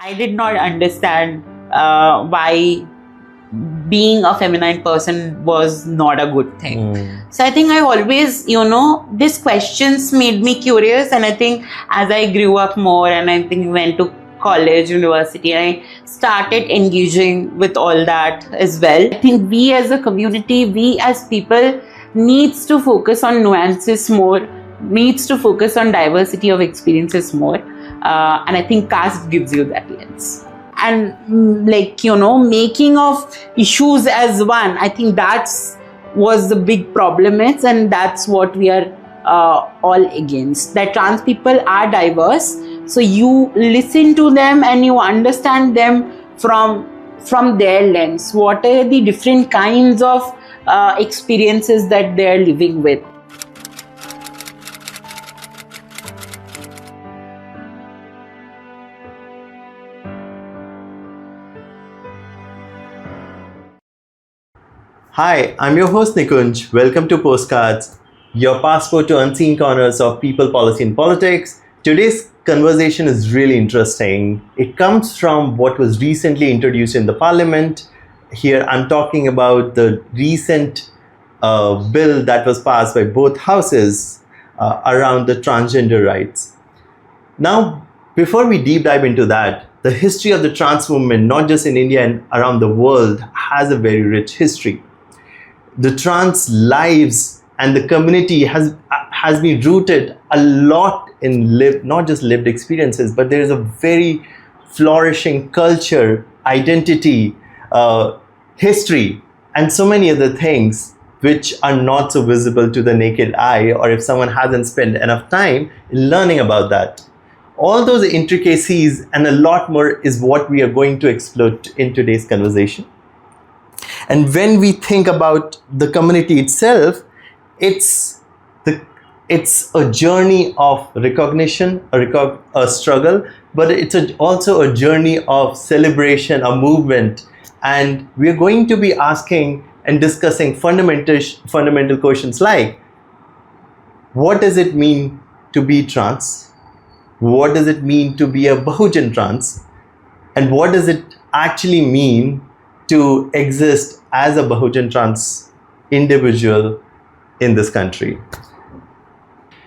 I did not understand why being a feminine person was not a good thing. So I think I always, these questions made me curious, and I think as I grew up more and I think went to college, university, I started engaging with all that as well. I think we as a community, we as people needs to focus on nuances more, needs to focus on diversity of experiences more. And I think caste gives you that lens. And making of issues as one, I think that's was the big problem is, and that's what we are all against. That trans people are diverse, so you listen to them and you understand them from their lens. What are the different kinds of experiences that they are living with? Hi, I'm your host Nikunj. Welcome to Postcards, your passport to unseen corners of people, policy and politics. Today's conversation is really interesting. It comes from what was recently introduced in the parliament. Here I'm talking about the recent bill that was passed by both houses around the transgender rights. Now, before we deep dive into that, the history of the trans movement, not just in India and around the world, has a very rich history. The trans lives and the community has been rooted a lot in not just lived experiences, but there is a very flourishing culture, identity, history, and so many other things which are not so visible to the naked eye, or if someone hasn't spent enough time learning about that. All those intricacies and a lot more is what we are going to explore in today's conversation. And when we think about the community itself, it's a journey of recognition, a struggle, but it's also a journey of celebration, a movement. And we're going to be asking and discussing fundamental questions like, what does it mean to be trans? What does it mean to be a Bahujan trans? And what does it actually mean to exist as a Bahujan trans individual in this country?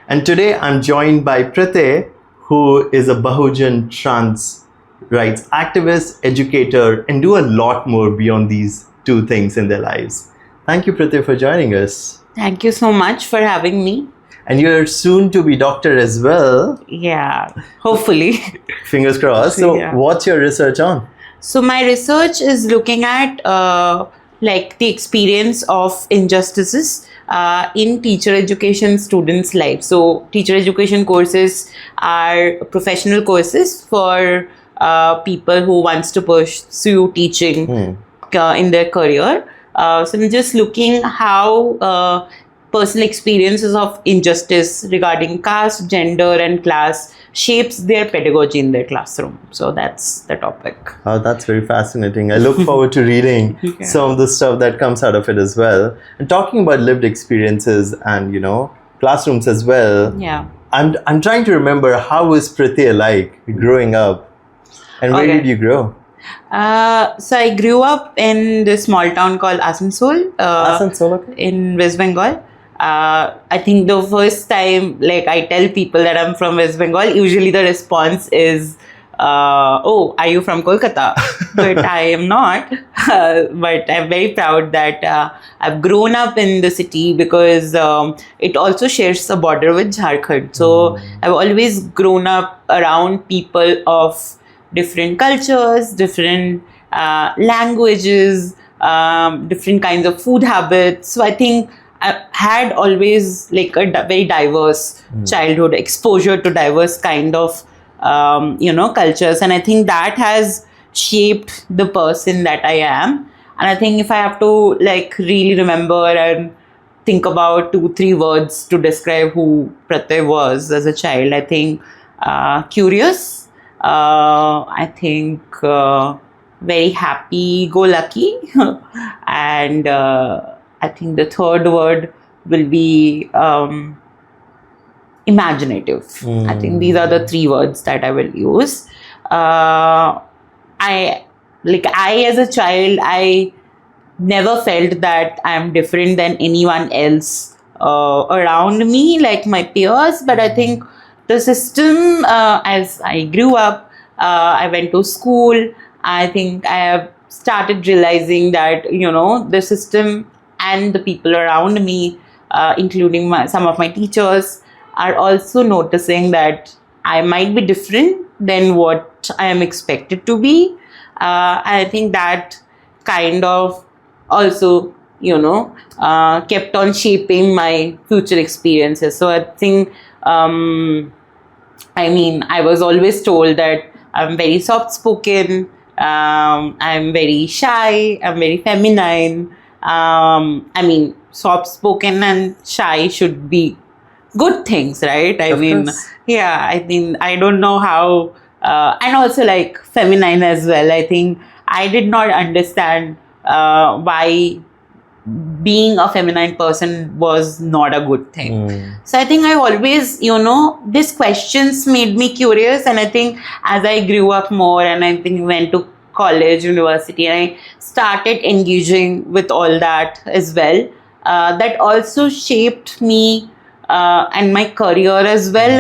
And today I'm joined by Pratyay, who is a Bahujan trans rights activist, educator, and do a lot more beyond these two things in their lives. Thank you, Pratyay, for joining us. Thank you so much for having me. And you're soon to be doctor as well. Yeah, hopefully. Fingers crossed. So what's your research on? So my research is looking at the experience of injustices in teacher education students' lives. So teacher education courses are professional courses for people who wants to pursue teaching in their career. So I'm just looking how personal experiences of injustice regarding caste, gender, and class shapes their pedagogy in their classroom. So that's the topic. Oh, that's very fascinating. I look forward to reading some of the stuff that comes out of it as well. And talking about lived experiences and, classrooms as well. Yeah. I'm trying to remember, how was Pratyay like growing up? And where did you grow? So I grew up in this small town called Asansol. Asansol, in West Bengal. I think the first time, I tell people that I'm from West Bengal, usually the response is, oh, are you from Kolkata? But I am not. But I'm very proud that I've grown up in the city because it also shares a border with Jharkhand. So I've always grown up around people of different cultures, different languages, different kinds of food habits. So I think I had always a very diverse childhood, exposure to diverse kind of, cultures. And I think that has shaped the person that I am. And I think if I have to really remember and think about 2-3 words to describe who Pratyay was as a child, I think curious, I think very happy-go-lucky, and I think the third word will be imaginative. I think these are the 3 words that I will use. I as a child, I never felt that I'm different than anyone else around me, like my peers. But I think the system, as I grew up, I went to school. I think I have started realizing that, the system and the people around me, including some of my teachers, are also noticing that I might be different than what I am expected to be. I think that kind of also, kept on shaping my future experiences. So I think, I was always told that I'm very soft spoken, I'm very shy, I'm very feminine. Soft spoken and shy should be good things, right? Of course. Yeah, I think I don't know how, and also like feminine as well. I think I did not understand why being a feminine person was not a good thing. So I think I always, these questions made me curious. And I think as I grew up more and I think went to college, university, and I started engaging with all that as well, that also shaped me and my career as well.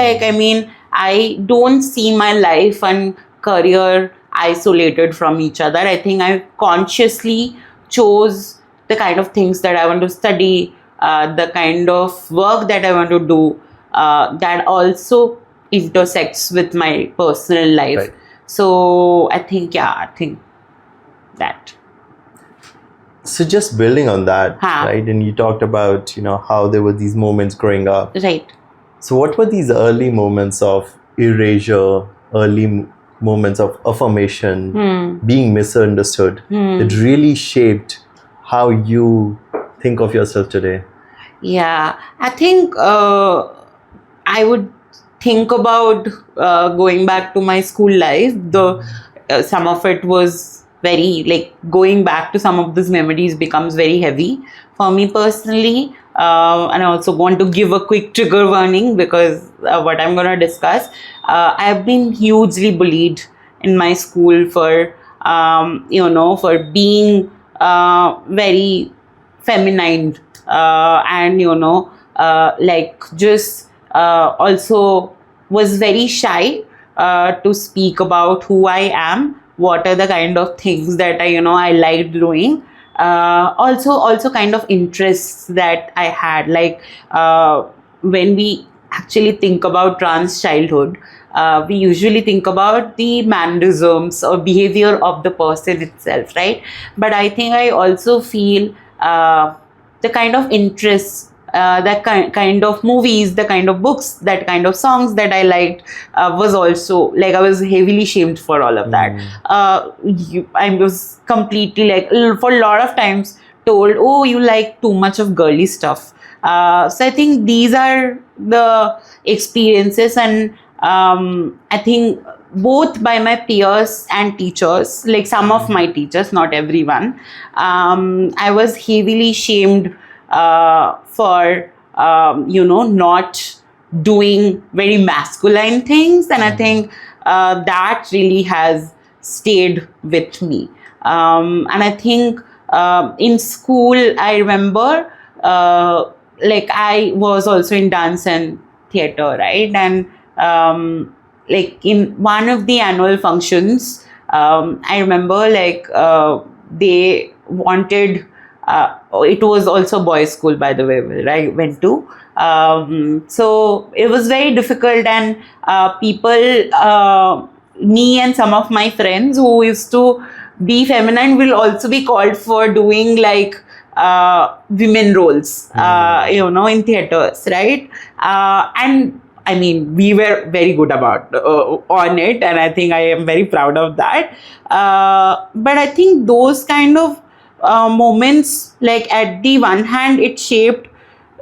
I don't see my life and career isolated from each other. I think I consciously chose the kind of things that I want to study, the kind of work that I want to do, that also intersects with my personal life. Right. So I think that. So just building on that, Huh. right? And you talked about, how there were these moments growing up. Right. So what were these early moments of erasure, early moments of affirmation, being misunderstood, that really shaped how you think of yourself today? Yeah, I think I would think about going back to my school life. Some of it was very, like, going back to some of these memories becomes very heavy for me personally. And I also want to give a quick trigger warning because what I'm going to discuss. I've been hugely bullied in my school for for being very feminine, and also was very shy to speak about who I am, what are the kind of things that I liked doing, also kind of interests that I had, when we actually think about trans childhood, we usually think about the mannerisms or behavior of the person itself, right? But I think I also feel the kind of interests, that kind of movies, the kind of books, that kind of songs that I liked, was also, like, I was heavily shamed for all of that. I was completely, like, for a lot of times told, oh, you like too much of girly stuff. So I think these are the experiences, and I think both by my peers and teachers, like some of my teachers, not everyone, I was heavily shamed for not doing very masculine things, and I think that really has stayed with me. And I think in school, I remember, I was also in dance and theater, right? And in one of the annual functions, I remember, they wanted, it was also boys' school, by the way, where I went to. So it was very difficult, and people, me and some of my friends who used to be feminine will also be called for doing women roles, in theaters, right? And I mean, we were very good about on it, and I think I am very proud of that. But I think those kind of moments, like, at the one hand, it shaped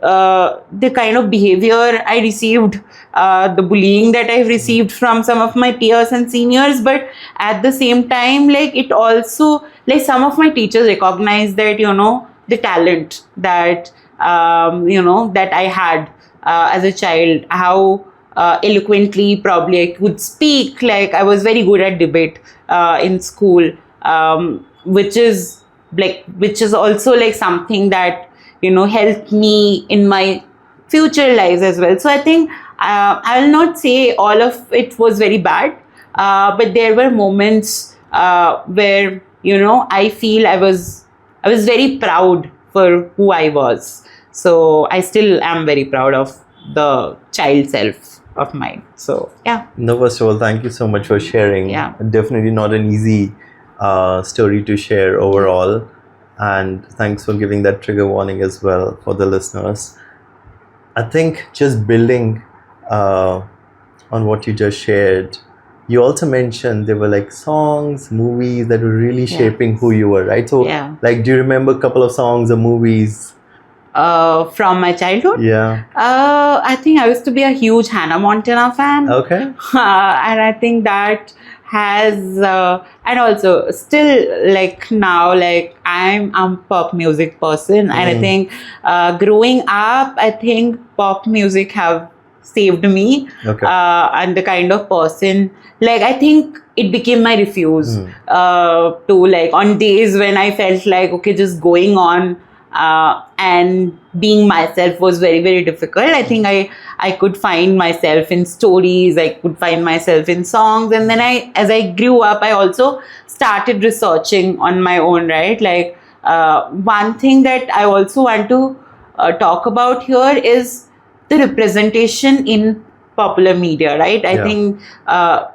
the kind of behavior I received, the bullying that I've received from some of my peers and seniors. But at the same time, it also, some of my teachers recognized that, the talent that, that I had as a child, how eloquently. Probably I could speak. Like I was very good at debate in school, which is also like something that helped me in my future lives as well. So I think I'll not say all of it was very bad, but there were moments where I feel I was very proud for who I was. So I still am very proud of the child self of mine. So yeah. No, first of all, thank you so much for sharing. Yeah. Definitely not an easy story to share overall. And thanks for giving that trigger warning as well for the listeners. I think just building on what you just shared, you also mentioned there were like songs, movies that were really shaping who you were, right? So, like, do you remember a couple of songs or movies? From my childhood? Yeah. I think I used to be a huge Hannah Montana fan. Okay. And I think that has, and also still like now, like I'm a pop music person. And I think growing up, I think pop music have saved me. Okay. And the kind of person, like I think it became my refuge to like on days when I felt like, okay, just going on and being myself was very, very difficult. I think I could find myself in stories, I could find myself in songs. And then as I grew up, I also started researching on my own, right? Like one thing that I also want to talk about here is the representation in popular media, right? I think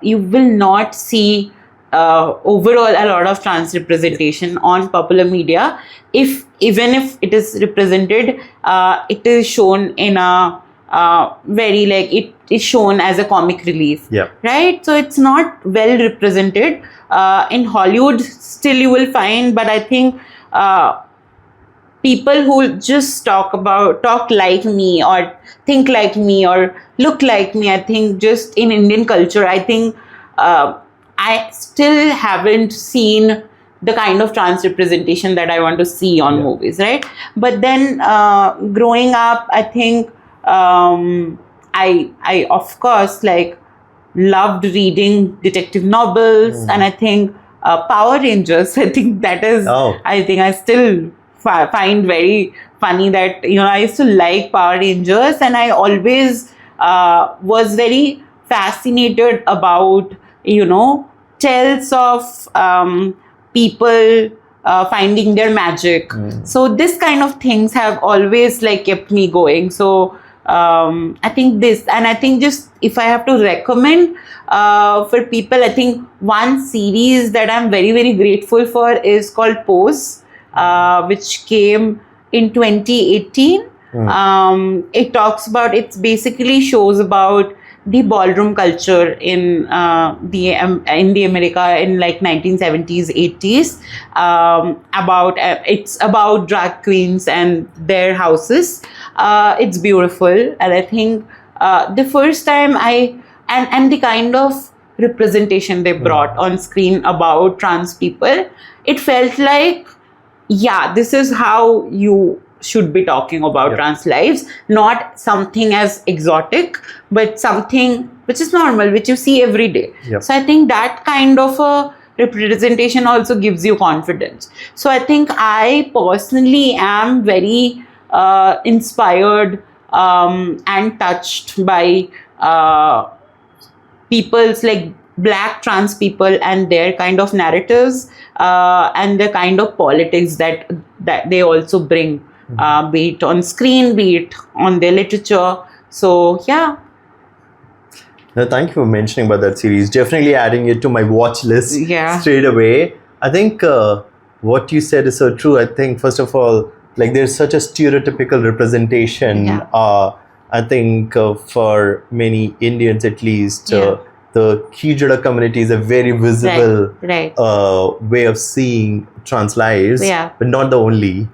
you will not see overall a lot of trans representation on popular media. Even if it is represented, it is shown in a very like it is shown as a comic relief, right? So it's not well represented in Hollywood. Still, you will find, but I think people who just talk like me or think like me or look like me, I think just in Indian culture, I think I still haven't seen the kind of trans representation that I want to see on movies, right? But then growing up, I think I of course like loved reading detective novels, and I think Power Rangers. I think that is. I think I still find very funny that I used to like Power Rangers, and I always was very fascinated about tales of people finding their magic. So this kind of things have always like kept me going. So I think this, and I think just if I have to recommend for people, I think one series that I'm very, very grateful for is called Pose, which came in 2018. It talks about, it basically shows about the ballroom culture in the America in like 1970s, 80s. It's about drag queens and their houses. It's beautiful, and I think the first time and the kind of representation they brought on screen about trans people, it felt like, this is how you should be talking about trans lives, not something as exotic, but something which is normal, which you see every day. So I think that kind of a representation also gives you confidence. So I think I personally am very inspired and touched by people's like Black trans people and their kind of narratives and the kind of politics that they also bring, be it on screen, be it on their literature. So yeah. No, thank you for mentioning about that series. Definitely adding it to my watch list straight away. I think what you said is so true. I think first of all, like there's such a stereotypical representation. I think for many Indians at least, the Kijada community is a very visible way of seeing trans lives, but not the only,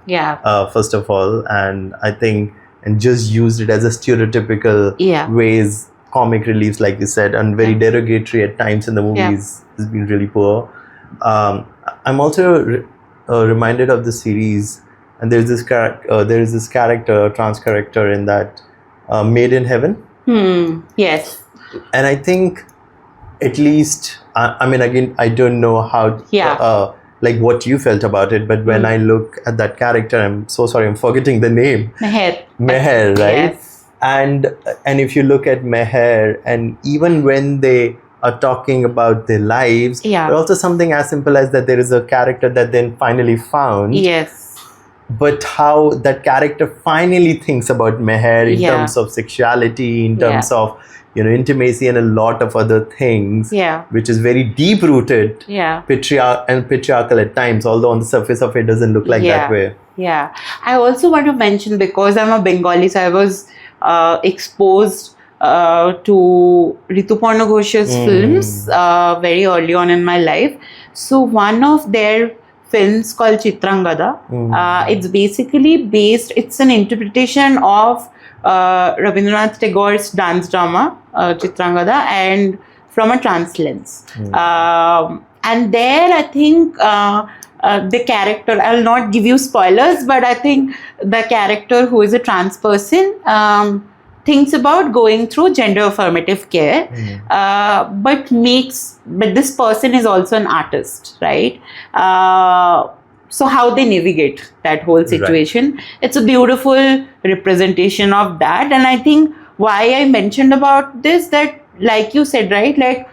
first of all. And I think, and just used it as a stereotypical ways, comic reliefs, like you said, and very derogatory at times in the movies has been really poor. I'm also reminded of the series, and there is this character, a trans character in that, Made in Heaven. Yes. And I think, at least, I mean, again, I don't know how, Yeah. like what you felt about it, but when I look at that character, I'm so sorry, I'm forgetting the name. Meher. Meher, right? Yes. And if you look at Meher, and even when they are talking about their lives, Yeah. but also something as simple as that there is a character that then finally found. Yes. But how that character finally thinks about Meher in Yeah. terms of sexuality, in terms Yeah. of intimacy and a lot of other things, Yeah. which is very deep rooted, Yeah. patriarchal at times, although on the surface of it doesn't look like that way. Yeah. I also want to mention, because I'm a Bengali, so I was exposed to Rituparna Ghos's films very early on in my life. So one of their films called Chitrangada, it's basically it's an interpretation of Rabindranath Tagore's dance drama, Chitrangada, and from a trans lens. And there, I think the character, I'll not give you spoilers, but I think the character, who is a trans person, thinks about going through gender affirmative care, but this person is also an artist, right? So how they navigate that whole situation. Right. It's a beautiful representation of that. And I think why I mentioned about this, that like you said, right, like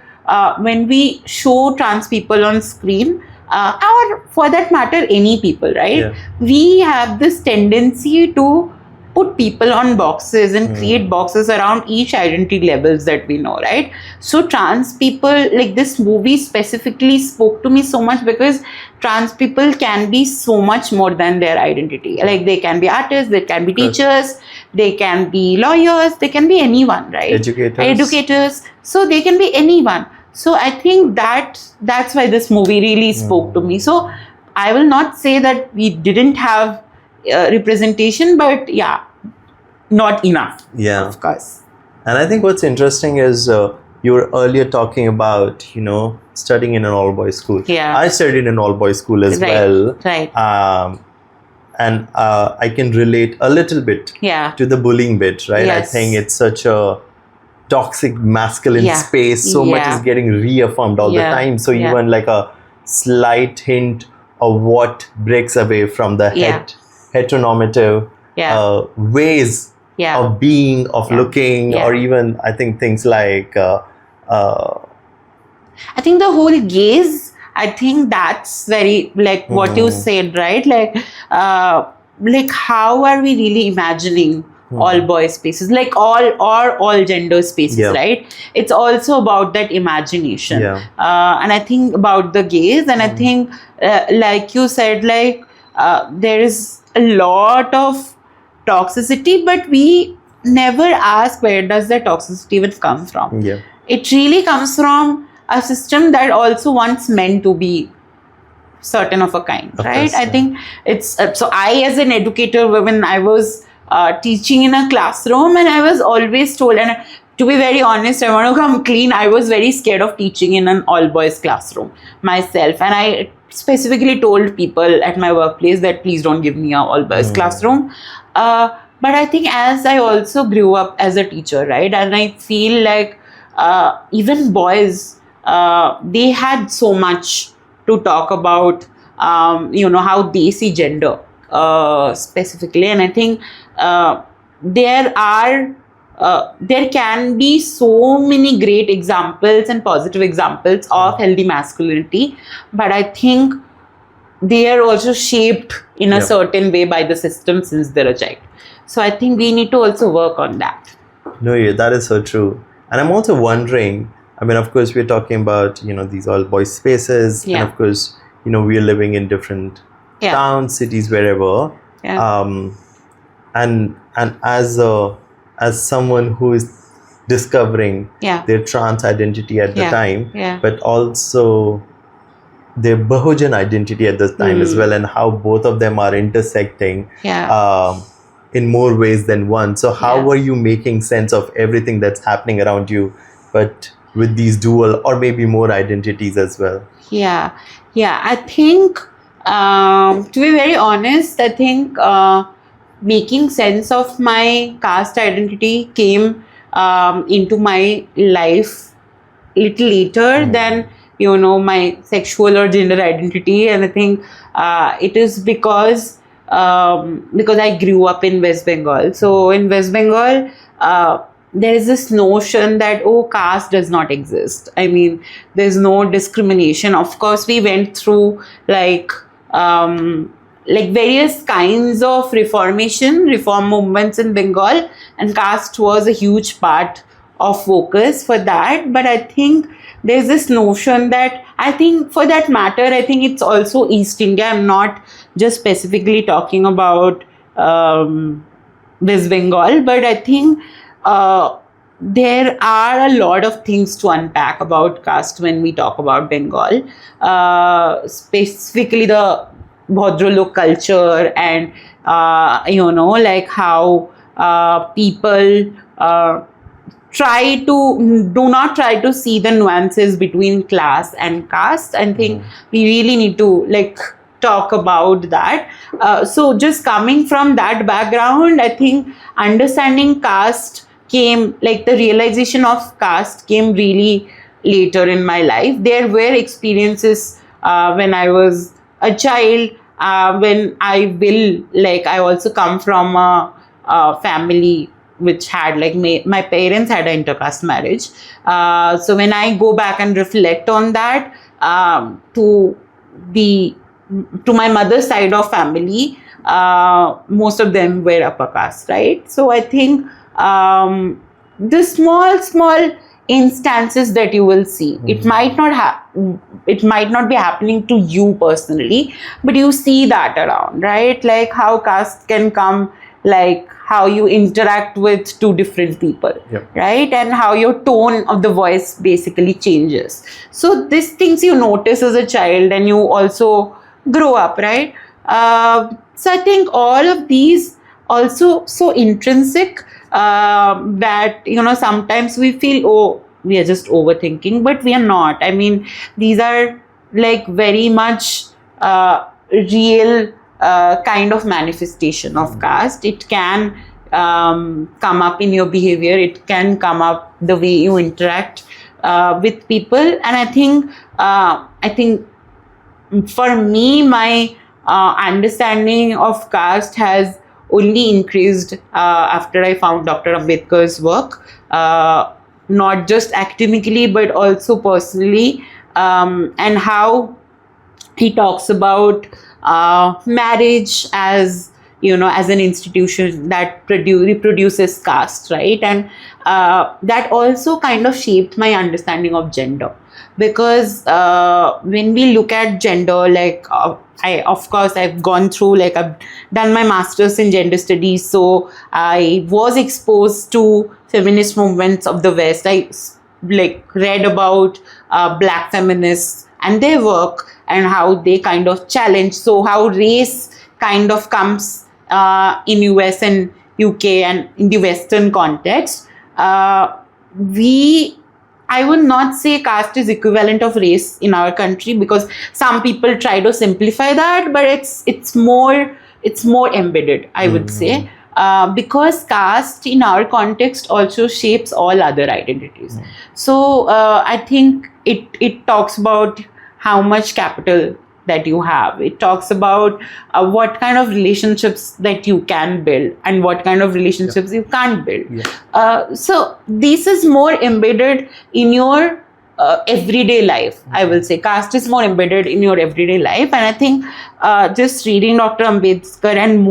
when we show trans people on screen, or for that matter any people, right, we have this tendency to put people on boxes and create boxes around each identity levels that we know, right? So trans people, like this movie specifically spoke to me so much, because trans people can be so much more than their identity. Like they can be artists, they can be teachers, they can be lawyers, they can be anyone, right? Educators. So they can be anyone. So I think that's why this movie really spoke to me. So I will not say that we didn't have representation, but not enough. Yeah, of course. And I think what's interesting is you were earlier talking about studying in an all boys school. Yeah, I studied in an all boys school as well. Right. And I can relate a little bit to the bullying bit, right? Yes. I think it's such a toxic masculine space. So much is getting reaffirmed all the time. So even like a slight hint of what breaks away from the heteronormative ways of being, of looking, or even I think things like I think the whole gaze, I think that's very like what you said, right? Like how are we really imagining all boys spaces, like all gender spaces, right? It's also about that imagination. And I think about the gaze, and I think like you said, like there is a lot of toxicity, but we never ask where does that toxicity even come from. It really comes from a system that also wants men to be certain of a kind, right? I think it's so I, as an educator, when I was teaching in a classroom, and I was always told, and to be very honest, I want to come clean, I was very scared of teaching in an all boys classroom myself, and I specifically told people at my workplace that please don't give me a all boys classroom. But I think as I also grew up as a teacher, right, and I feel like even boys, they had so much to talk about, how they see gender specifically. And I think there can be so many great examples and positive examples of healthy masculinity, but I think they are also shaped in a certain way by the system since they're a child. So I think we need to also work on that. No, that is so true. And I'm also wondering, I mean, of course, we're talking about, these all boys spaces. And of course, we are living in different towns, cities, wherever. And as someone who is discovering their trans identity at the time, but also their Bahujan identity at this time as well, and how both of them are intersecting in more ways than one. So how were you making sense of everything that's happening around you, but with these dual or maybe more identities as well? I think to be very honest, I think making sense of my caste identity came into my life little later than my sexual or gender identity. And I think it is because I grew up in West Bengal. So in West Bengal, there is this notion that caste does not exist. I mean, there's no discrimination. Of course, we went through like various kinds of reform movements in Bengal, and caste was a huge part of focus for that. But I think there's this notion that, I think for that matter, I think it's also East India. I'm not just specifically talking about West Bengal, but I think there are a lot of things to unpack about caste when we talk about Bengal, specifically the Bhadralok culture, and like how people do not try to see the nuances between class and caste. I think we really need to talk about that. So just coming from that background, I think understanding caste came, the realization of caste came really later in my life. There were experiences when I was a child, when I also come from a family which had my parents had an intercaste marriage. So when I go back and reflect on that, to my mother's side of family, most of them were upper caste, right? So I think the small instances that you will see, it might not be happening to you personally, but you see that around, right? Like how caste can come, how you interact with two different people, right? And how your tone of the voice basically changes. So these things you notice as a child, and you also grow up, right? So I think all of these also so intrinsic that sometimes we feel, we are just overthinking, but we are not. I mean, these are very much real kind of manifestation of caste. It can come up in your behavior. It can come up the way you interact with people. And I think for me, my understanding of caste has only increased after I found Dr. Ambedkar's work, not just academically but also personally, and how he talks about marriage as an institution that reproduces caste, right? And that also kind of shaped my understanding of gender, because when we look at gender, I've gone through, I've done my master's in gender studies, so I was exposed to feminist movements of the West. I read about black feminists and their work and how they kind of challenge. So how race kind of comes in US and UK and in the Western context. I would not say caste is equivalent of race in our country, because some people try to simplify that, but it's more embedded, I would say, because caste in our context also shapes all other identities. So I think it talks about how much capital that you have. It talks about what kind of relationships that you can build and what kind of relationships you can't build. So this is more embedded in your everyday life, I will say. Caste is more embedded in your everyday life. And I think just reading Dr. Ambedkar and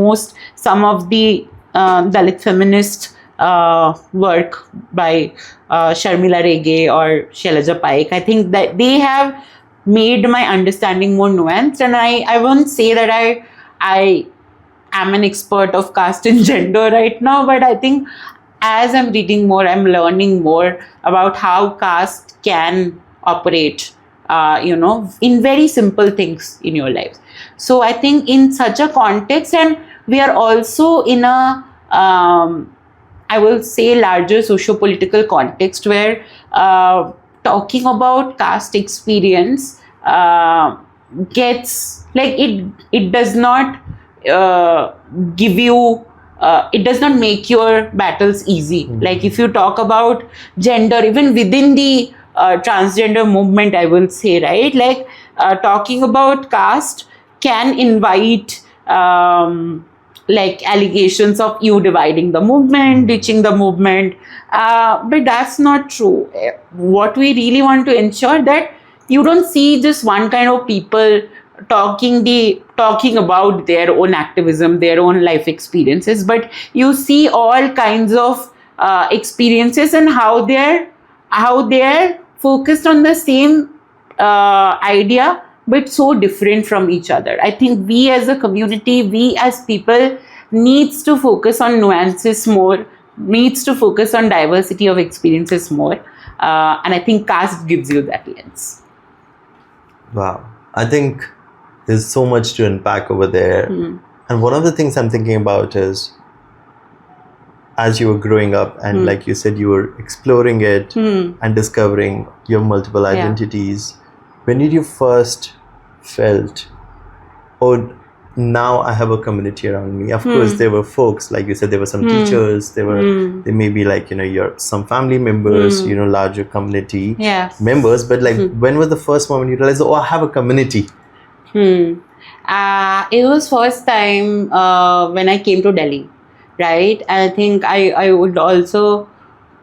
some of the Dalit feminist work by Sharmila Rege or Shailaja Paik, I think that they have made my understanding more nuanced. And I won't say that I am an expert of caste and gender right now, but I think as I'm reading more, I'm learning more about how caste can operate, in very simple things in your life. So I think in such a context, and we are also in a, I will say, larger socio-political context where talking about caste experience gets it does not give you it does not make your battles easy. Like if you talk about gender, even within the transgender movement, I will say, right? Like talking about caste can invite like allegations of you dividing the movement, ditching the movement, but that's not true. What we really want to ensure that you don't see just one kind of people talking about their own activism, their own life experiences, but you see all kinds of experiences and how they're focused on the same idea, but so different from each other. I think we as a community, we as people needs to focus on nuances more, needs to focus on diversity of experiences more. And I think caste gives you that lens. Wow. I think there's so much to unpack over there. And one of the things I'm thinking about is, as you were growing up and like you said, you were exploring it and discovering your multiple identities. When did you first felt, oh, now I have a community around me? Of course, there were folks, like you said, there were some teachers, there may be like, your some family members, larger community members. But like, when was the first moment you realized, oh, I have a community? It was first time when I came to Delhi, right? And I think I would also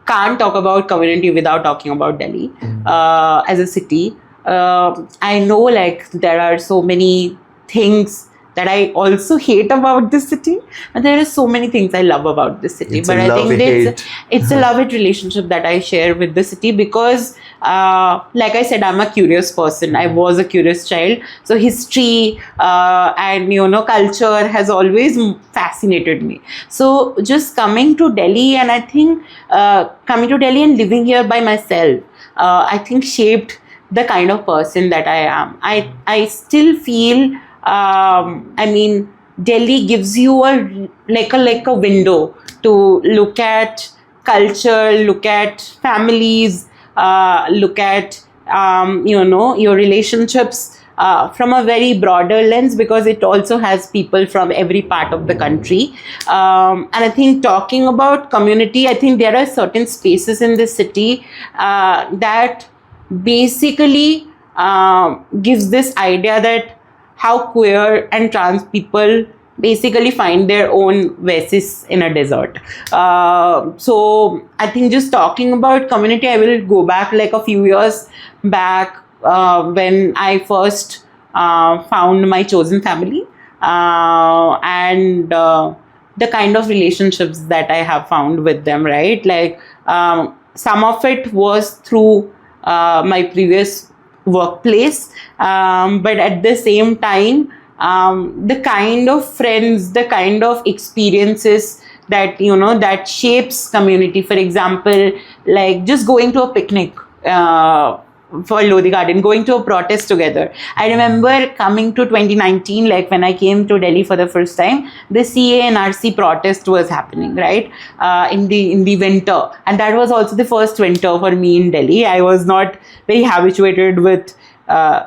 can't talk about community without talking about Delhi as a city. I know like there are so many things that I also hate about this city, and there are so many things I love about this city. It's but I think it's a love-hate relationship that I share with the city because, like I said, I'm a curious person. I was a curious child, so history and culture has always fascinated me. So just coming to Delhi, and I think coming to Delhi and living here by myself, I think shaped the kind of person that I am. I still feel. Delhi gives you a window to look at culture, look at families, look at your relationships from a very broader lens, because it also has people from every part of the country. And I think talking about community, I think there are certain spaces in the city that basically gives this idea that how queer and trans people basically find their own oasis in a desert. So I think just talking about community, I will go back like a few years back when I first found my chosen family and the kind of relationships that I have found with them, right? Like some of it was through my previous workplace, but at the same time, the kind of friends, the kind of experiences that that shapes community. For example, like just going to a picnic for Lodi Garden, going to a protest together. I remember coming to 2019, like when I came to Delhi for the first time, the CA and RC protest was happening, right? In the winter. And that was also the first winter for me in Delhi. I was not very habituated with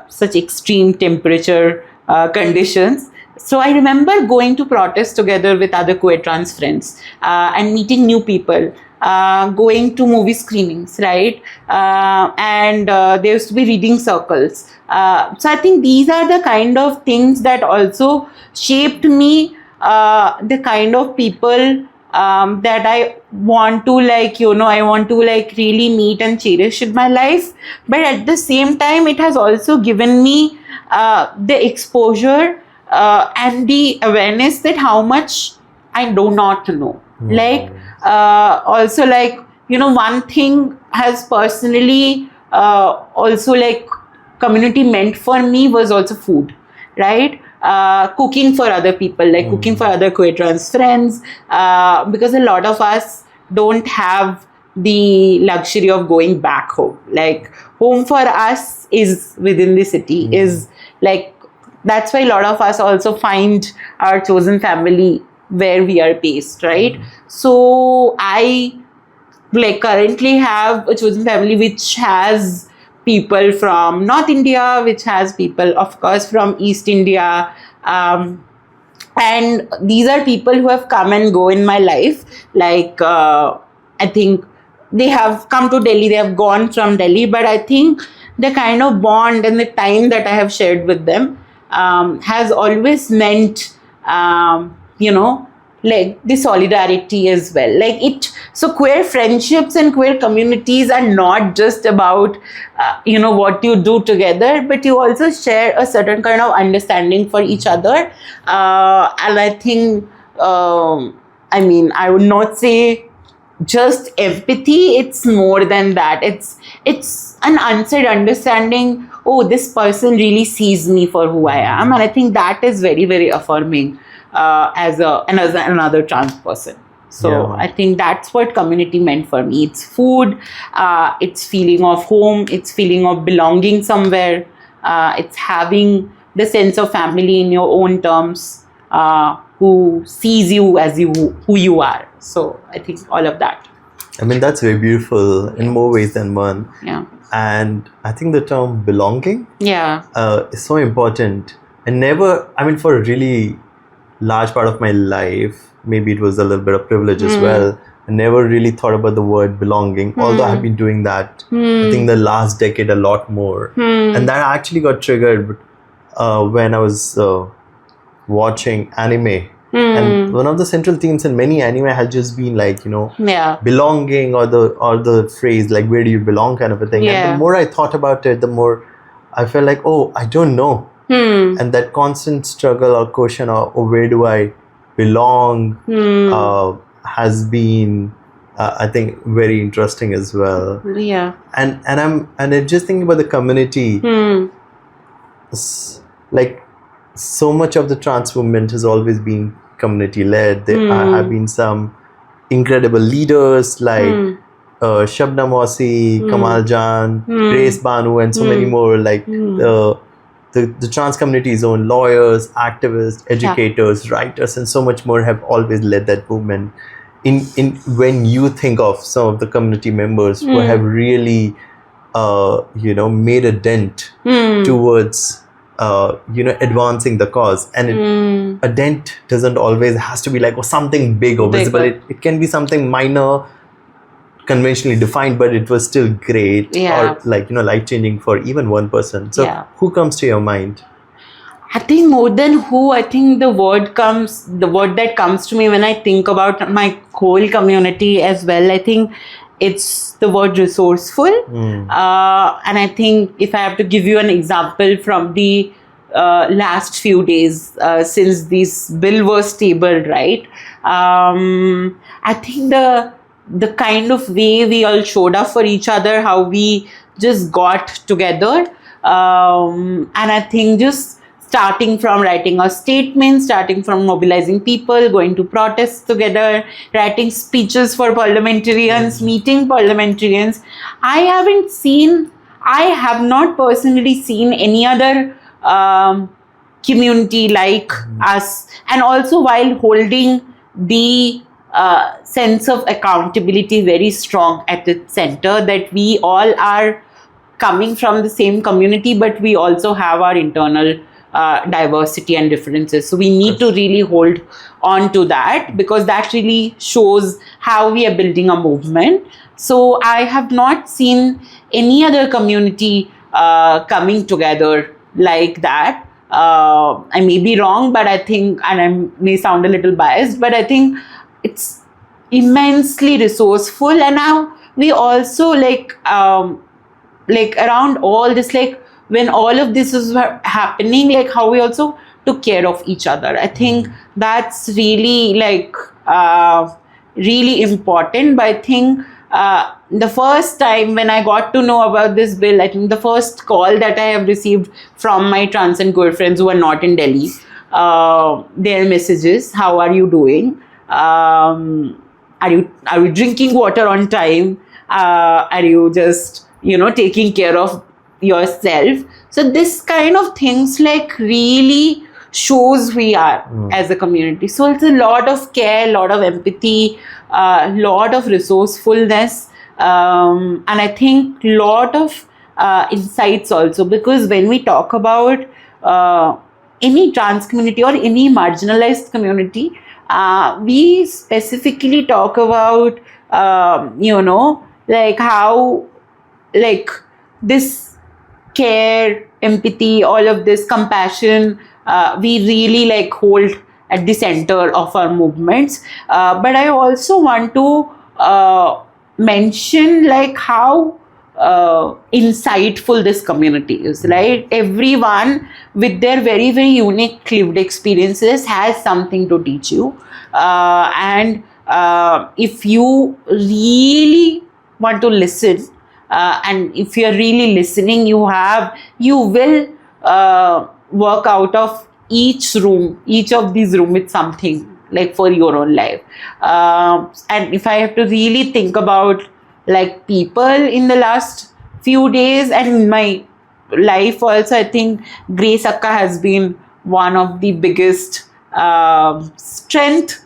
such extreme temperature conditions. So I remember going to protest together with other queer trans friends and meeting new people, going to movie screenings, right? And there used to be reading circles. So I think these are the kind of things that also shaped me, the kind of people that I want to really meet and cherish in my life. But at the same time, it has also given me the exposure and the awareness that how much I do not know. Like also like one thing has personally also like community meant for me was also food, right? Cooking for other people, like cooking for other queer trans friends, because a lot of us don't have the luxury of going back home. Like home for us is within the city, is like, that's why a lot of us also find our chosen family where we are based, right? So I like currently have a chosen family which has people from North India, which has people, of course, from East India, And these are people who have come and go in my life. Like, I think they have come to Delhi, they have gone from Delhi, but I think the kind of bond and the time that I have shared with them has always meant, like the solidarity as well. Like so queer friendships and queer communities are not just about, what you do together, but you also share a certain kind of understanding for each other. And I think, I would not say just empathy, it's more than that. It's an unsaid understanding. Oh, this person really sees me for who I am, and I think that is very, very affirming as another trans person. So Yeah. I think that's what community meant for me. It's food, it's feeling of home, it's feeling of belonging somewhere, it's having the sense of family in your own terms, who sees you as who you are. So I think all of that. I mean, that's very beautiful in more ways than one. Yeah. And I think the term belonging Yeah. is so important. And for a really large part of my life, maybe it was a little bit of privilege as well, I never really thought about the word belonging, although I've been doing that, I think the last decade a lot more. And that actually got triggered when I was watching anime. And one of the central themes in many anime has just been like, belonging, or the phrase like, where do you belong, kind of a thing. Yeah. And the more I thought about it, the more I felt like, oh, I don't know. And that constant struggle or question of, where do I belong, has been, I think, very interesting as well. Yeah. And I'm just thinking about the community. Like, so much of the trans movement has always been community led. There have been some incredible leaders like Shabnam Wasi, Kamal Jan, Grace Banu, and so many more. Like the trans community's own lawyers, activists, educators, writers, and so much more have always led that movement. In when you think of some of the community members who have really made a dent towards advancing the cause, and a dent doesn't always has to be like something big or visible. It can be something minor, conventionally defined, but it was still great, or life changing for even one person. So who comes to your mind? I think more than who, I think the word that comes to me when I think about my whole community as well, I think it's the word resourceful. And I think if I have to give you an example from the last few days since this bill was tabled, right? I think the kind of way we all showed up for each other, how we just got together, and I think just starting from writing a statement, starting from mobilizing people, going to protests together, writing speeches for parliamentarians, meeting parliamentarians. I have not personally seen any other community like us, and also while holding the sense of accountability very strong at the center, that we all are coming from the same community, but we also have our internal diversity and differences. So we need to really hold on to that, because that really shows how we are building a movement. So I have not seen any other community coming together like that. I may be wrong, but I think, and I may sound a little biased, but I think it's immensely resourceful. And now we also like around all this, like when all of this is happening, like how we also took care of each other. I think that's really really important. But I think the first time when I got to know about this bill, I think the first call that I have received from my trans and queer friends who are not in Delhi, their messages: how are you doing? Are you drinking water on time? Are you just taking care of yourself? So this kind of things like really shows we are as a community. So it's a lot of care, a lot of empathy, a lot of resourcefulness, and I think lot of insights also, because when we talk about any trans community or any marginalized community, we specifically talk about, like how, like this care, empathy, all of this compassion, we really like hold at the center of our movements. But I also want to mention like how insightful this community is, right? Everyone with their very, very unique lived experiences has something to teach you. And if you really want to listen, and if you're really listening, you will work out of each of these rooms with something like for your own life. And if I have to really think about like people in the last few days and in my life also, I think Grace Akka has been one of the biggest strength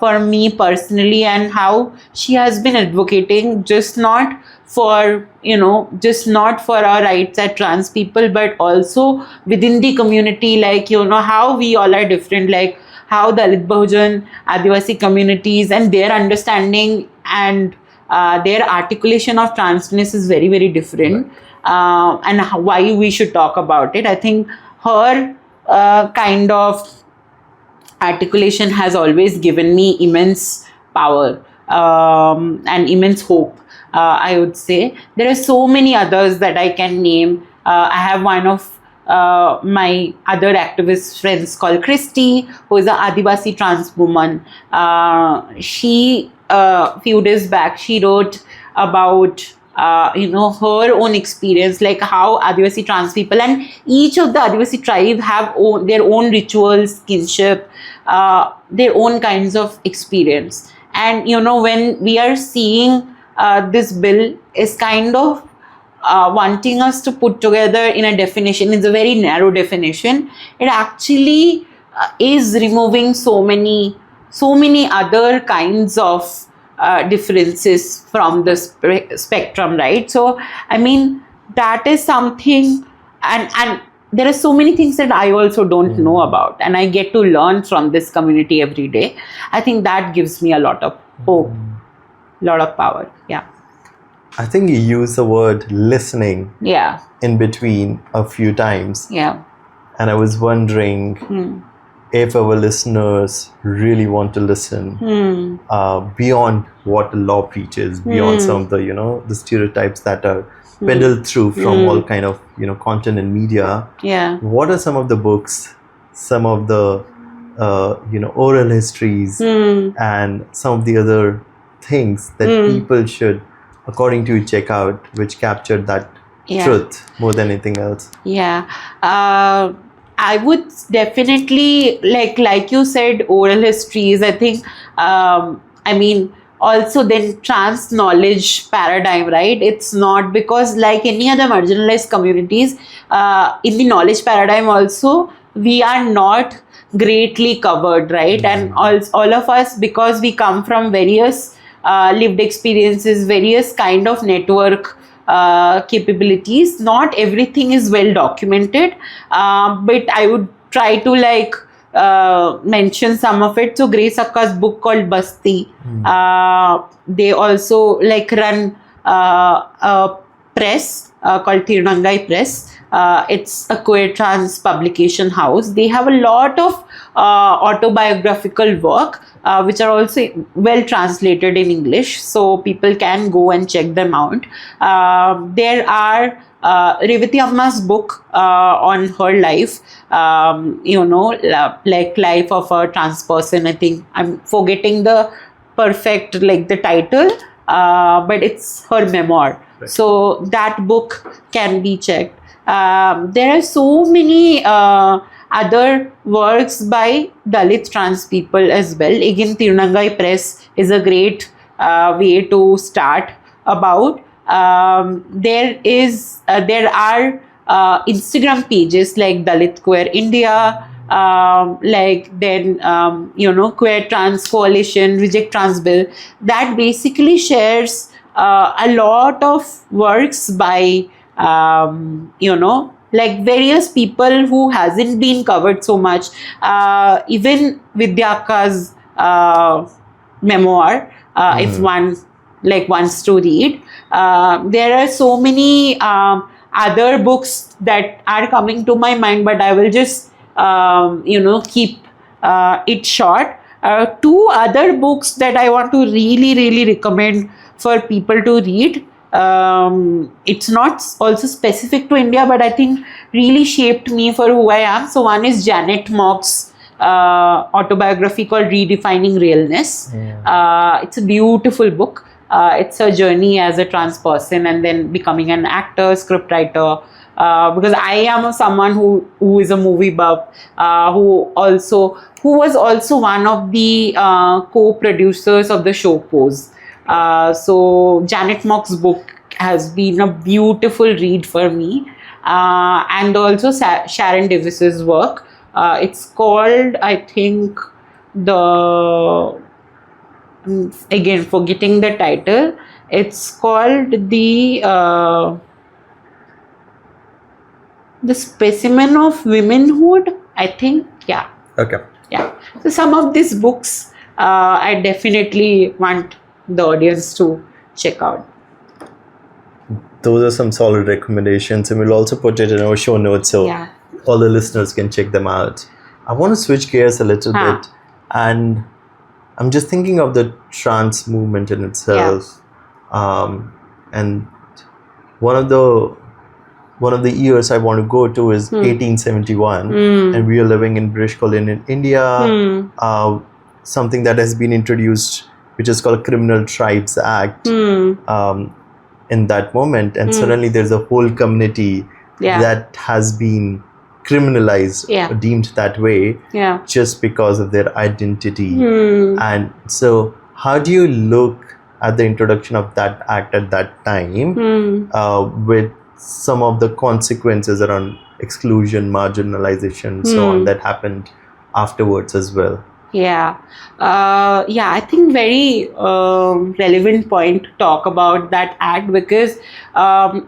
for me personally, and how she has been advocating just not for our rights as trans people, but also within the community, like how we all are different, like how Dalit, Bahujan, Adivasi communities and their understanding and their articulation of transness is very, very different. And why we should talk about it. I think her kind of articulation has always given me immense power and immense hope. I would say there are so many others that I can name. I have one of my other activist friends called Christy, who is an Adivasi trans woman. She few days back she wrote about her own experience, like how Adivasi trans people and each of the Adivasi tribe have their own rituals, kinship, their own kinds of experience. And when we are seeing this bill is kind of wanting us to put together in a definition, it's a very narrow definition. It actually is removing so many other kinds of differences from the spectrum, right? So I mean, that is something, and there are so many things that I also don't know about, and I get to learn from this community every day. I think that gives me a lot of hope, lot of power. Yeah. I think you use the word listening Yeah. in between a few times. Yeah. And I was wondering if our listeners really want to listen beyond what the law preaches, beyond some of the, the stereotypes that are peddled through from all kind of, content and media. Yeah. What are some of the books, some of the, oral histories and some of the other things that people should, according to you, check out, which captured that truth more than anything else? Yeah. I would definitely, like you said, oral histories. I think, I mean, also then trans knowledge paradigm, right? It's not, because like any other marginalized communities, in the knowledge paradigm also, we are not greatly covered, right? And all of us, because we come from various lived experiences, various kind of network capabilities, not everything is well documented, but I would try to mention some of it. So Grace Akka's book called Basti, they also run a press called Tirunangai Press. It's a queer trans publication house. They have a lot of autobiographical work, which are also well translated in English, so people can go and check them out. There are Revati Amma's book on her life, like life of a trans person. I think I'm forgetting the perfect the title, but it's her memoir. Right. So that book can be checked. There are so many other works by Dalit trans people as well. Again, Tirunangai Press is a great way to start about. There are Instagram pages like Dalit Queer India, Queer Trans Coalition, Reject Trans Bill, that basically shares a lot of works by like various people who hasn't been covered so much. Even Vidyaka's memoir, if one like wants to read. There are so many other books that are coming to my mind, but I will just keep it short. Two other books that I want to really recommend for people to read. It's not also specific to India, but I think really shaped me for who I am. So one is Janet Mock's autobiography called Redefining Realness. It's a beautiful book. It's a journey as a trans person and then becoming an actor, scriptwriter. Because I am someone who is a movie buff, who was also one of the co-producers of the show Pose. So Janet Mock's book has been a beautiful read for me, and also Sharon Davis's work. It's called, I think, again forgetting the title. It's called the Specimen of Womanhood, I think. Yeah. Okay. Yeah. So some of these books, I definitely want the audience to check out. Those are some solid recommendations, and we'll also put it in our show notes so all the listeners can check them out. I want to switch gears a little bit, and I'm just thinking of the trans movement in itself. And one of the years I want to go to is 1871, and we are living in British Colonial India. Something that has been introduced, which is called Criminal Tribes Act, in that moment, and suddenly there's a whole community that has been criminalized, or deemed that way, just because of their identity. And so, how do you look at the introduction of that act at that time, with some of the consequences around exclusion, marginalization, so on, that happened afterwards as well? I think very relevant point to talk about that act, because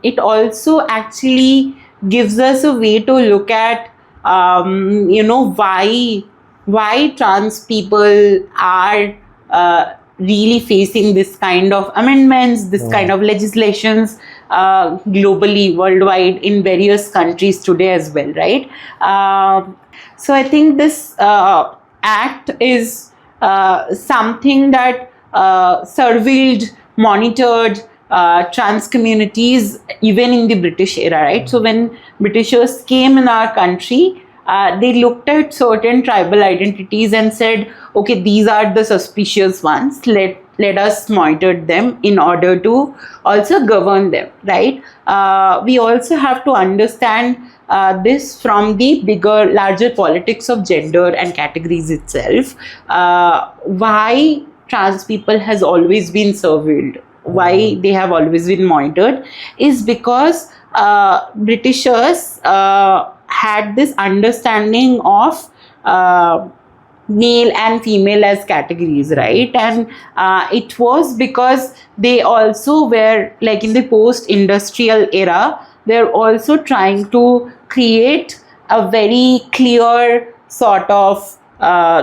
it also actually gives us a way to look at why trans people are really facing this kind of amendments, this kind of legislations globally, worldwide, in various countries today as well, right? So I think this act is something that surveilled, monitored trans communities even in the British era, right? So when Britishers came in our country, they looked at certain tribal identities and said, okay, these are the suspicious ones. Let us monitor them in order to also govern them, right? We also have to understand this from the larger politics of gender and categories itself. Why trans people has always been surveilled, why they have always been monitored, is because Britishers had this understanding of male and female as categories, right? And it was because they also were, like in the post-industrial era, they're also trying to create a very clear sort of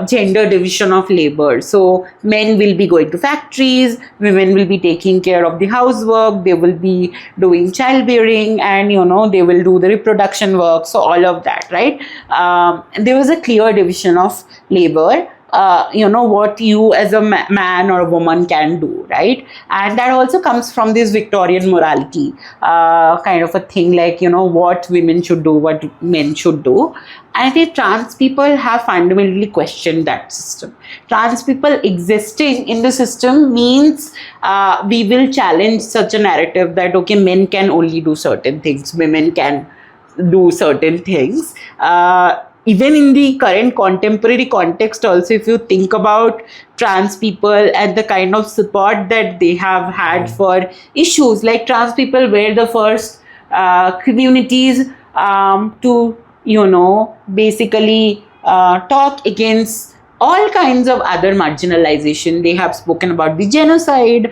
gender division of labor. So men will be going to factories, women will be taking care of the housework, they will be doing childbearing, and they will do the reproduction work. So all of that, right? There was a clear division of labor. What you as a man or a woman can do, right? And that also comes from this Victorian morality kind of a thing, like, what women should do, what men should do. And I think trans people have fundamentally questioned that system. Trans people existing in the system means we will challenge such a narrative that, okay, men can only do certain things, women can do certain things. Even in the current contemporary context also, if you think about trans people and the kind of support that they have had for issues, like trans people were the first communities to, basically talk against all kinds of other marginalization. They have spoken about the genocide.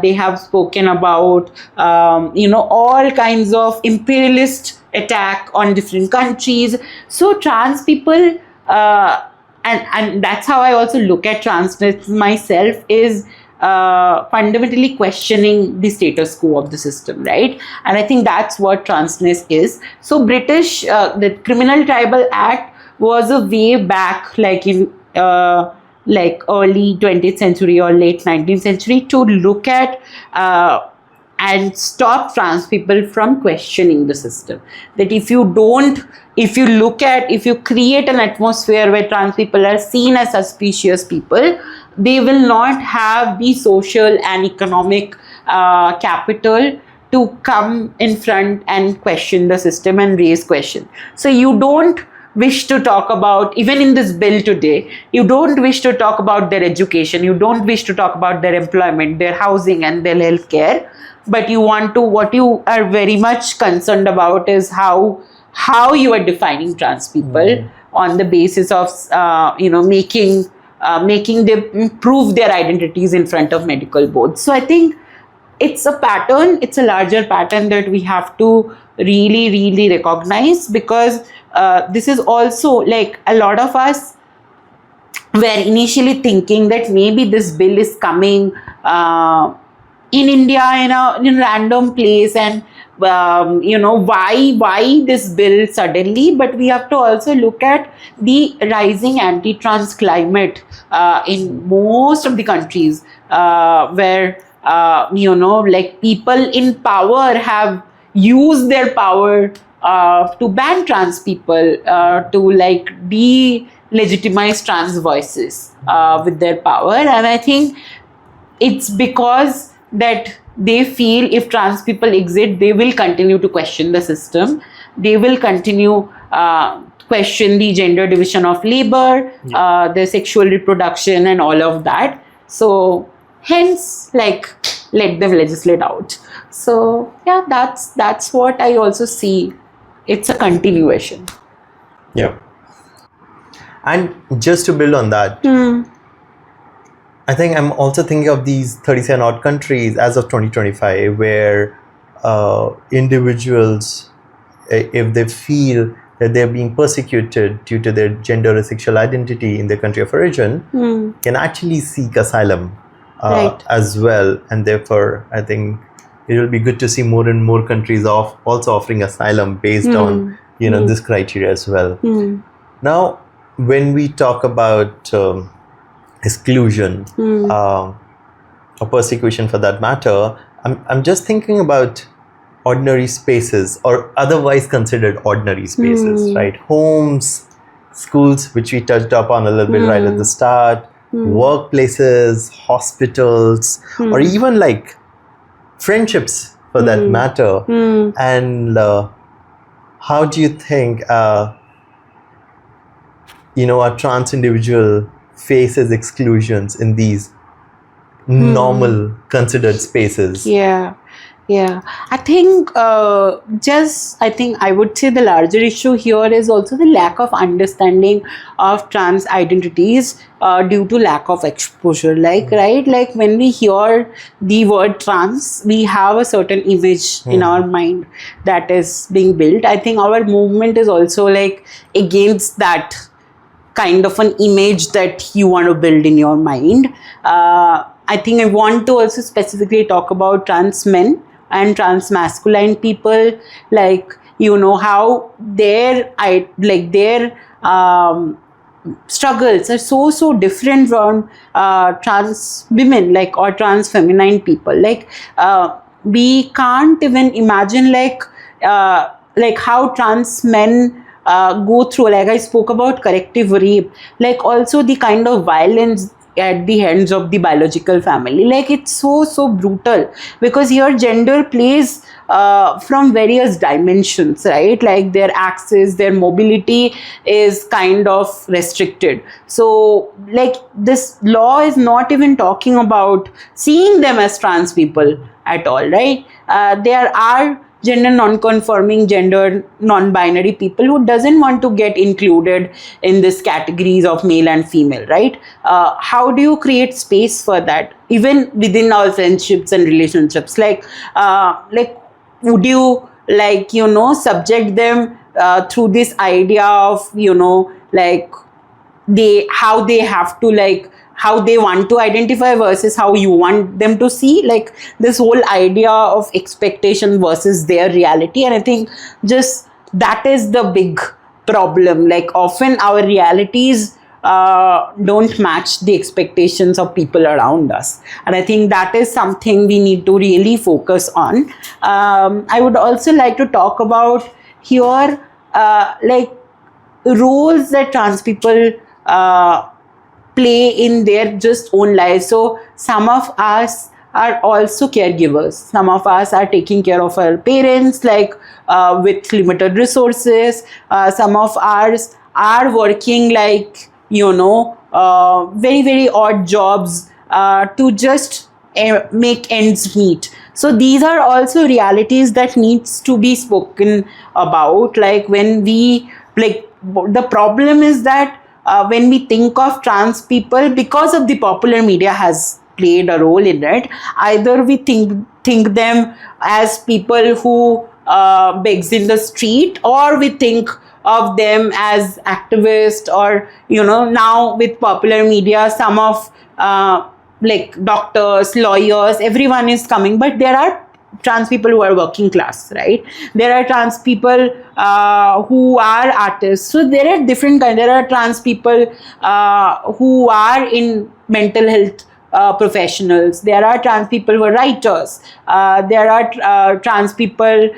They have spoken about, all kinds of imperialist attack on different countries. So trans people, and that's how I also look at transness myself, is fundamentally questioning the status quo of the system, right? And I think that's what transness is. So the Criminal Tribal Act was a way back, like in early 20th century or late 19th century, to look at and stop trans people from questioning the system. That if you create an atmosphere where trans people are seen as suspicious people, they will not have the social and economic capital to come in front and question the system and raise questions. So you don't wish to talk about, even in this bill today, you don't wish to talk about their education, you don't wish to talk about their employment, their housing and their health care, but what you are very much concerned about is how you are defining trans people on the basis of making them prove their identities in front of medical boards. So I think it's a pattern, it's a larger pattern that we have to really, really recognize, because this is also, like, a lot of us were initially thinking that maybe this bill is coming in India in a random place, and why this bill suddenly. But we have to also look at the rising anti-trans climate in most of the countries where people in power have used their power to ban trans people, to delegitimize trans voices with their power. And I think it's because that they feel if trans people exist, they will continue to question the system. They will continue question the gender division of labor, the sexual reproduction and all of that. So hence, let them legislate out. So yeah, that's what I also see. It's a continuation. Yeah. And just to build on that, I think I'm also thinking of these 37 odd countries as of 2025 where individuals, if they feel that they're being persecuted due to their gender or sexual identity in their country of origin, can actually seek asylum as well. And therefore, I think it will be good to see more and more countries also offering asylum based on this criteria as well. Now, when we talk about exclusion or persecution for that matter, I'm just thinking about ordinary spaces or otherwise considered ordinary spaces, right? Homes, schools, which we touched upon a little bit right at the start, workplaces, hospitals, or even friendships for that matter. And how do you think a trans individual faces exclusions in these normal considered spaces? I think I would say the larger issue here is also the lack of understanding of trans identities due to lack of exposure. When we hear the word trans, we have a certain image in our mind that is being built. I think our movement is also against that kind of an image that you want to build in your mind. I think I want to also specifically talk about trans men and trans masculine people, how their struggles are so different from trans women, or trans feminine people. We can't even imagine how trans men go through, I spoke about corrective rape, also the kind of violence at the hands of the biological family. It's so brutal, because here gender plays from various dimensions, right? Their access, their mobility is kind of restricted. So this law is not even talking about seeing them as trans people at all, right? There are gender non-conforming, gender non-binary people who doesn't want to get included in this categories of male and female, right? How do you create space for that, even within our friendships and relationships? Like would you subject them through this idea of how they have to how they want to identify versus how you want them to see, like this whole idea of expectation versus their reality. And I think just that is the big problem. Like often our realities don't match the expectations of people around us, and I think that is something we need to really focus on. I would also like to talk about here roles that trans people play in their just own lives. So some of us are also caregivers. Some of us are taking care of our parents, with limited resources. Some of ours are working very, very odd jobs to just make ends meet. So these are also realities that needs to be spoken about. The problem is that when we think of trans people, because of the popular media has played a role in it, either we think them as people who begs in the street, or we think of them as activists, or now with popular media, some of doctors, lawyers, everyone is coming, but there are trans people who are working class, right? There are trans people who are artists. So there are different kinds. There are trans people who are in mental health professionals. There are trans people who are writers. There are trans people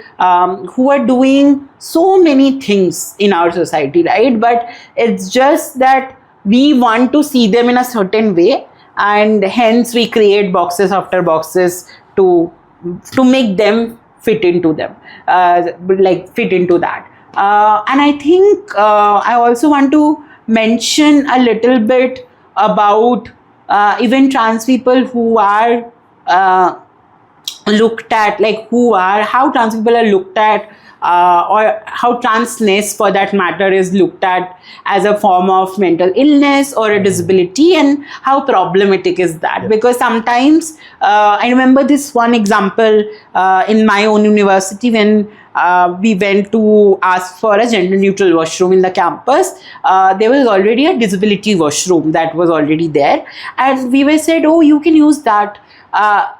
who are doing so many things in our society, right? But it's just that we want to see them in a certain way, and hence we create boxes after boxes to make them fit into them, fit into that. And I think I also want to mention a little bit about even trans people who are looked at, how trans people are looked at, or how transness for that matter is looked at as a form of mental illness or a disability, and how problematic is that. Yeah. Because sometimes I remember this one example in my own university when we went to ask for a gender neutral washroom in the campus. There was already a disability washroom that was already there, and we were said, oh, you can use that.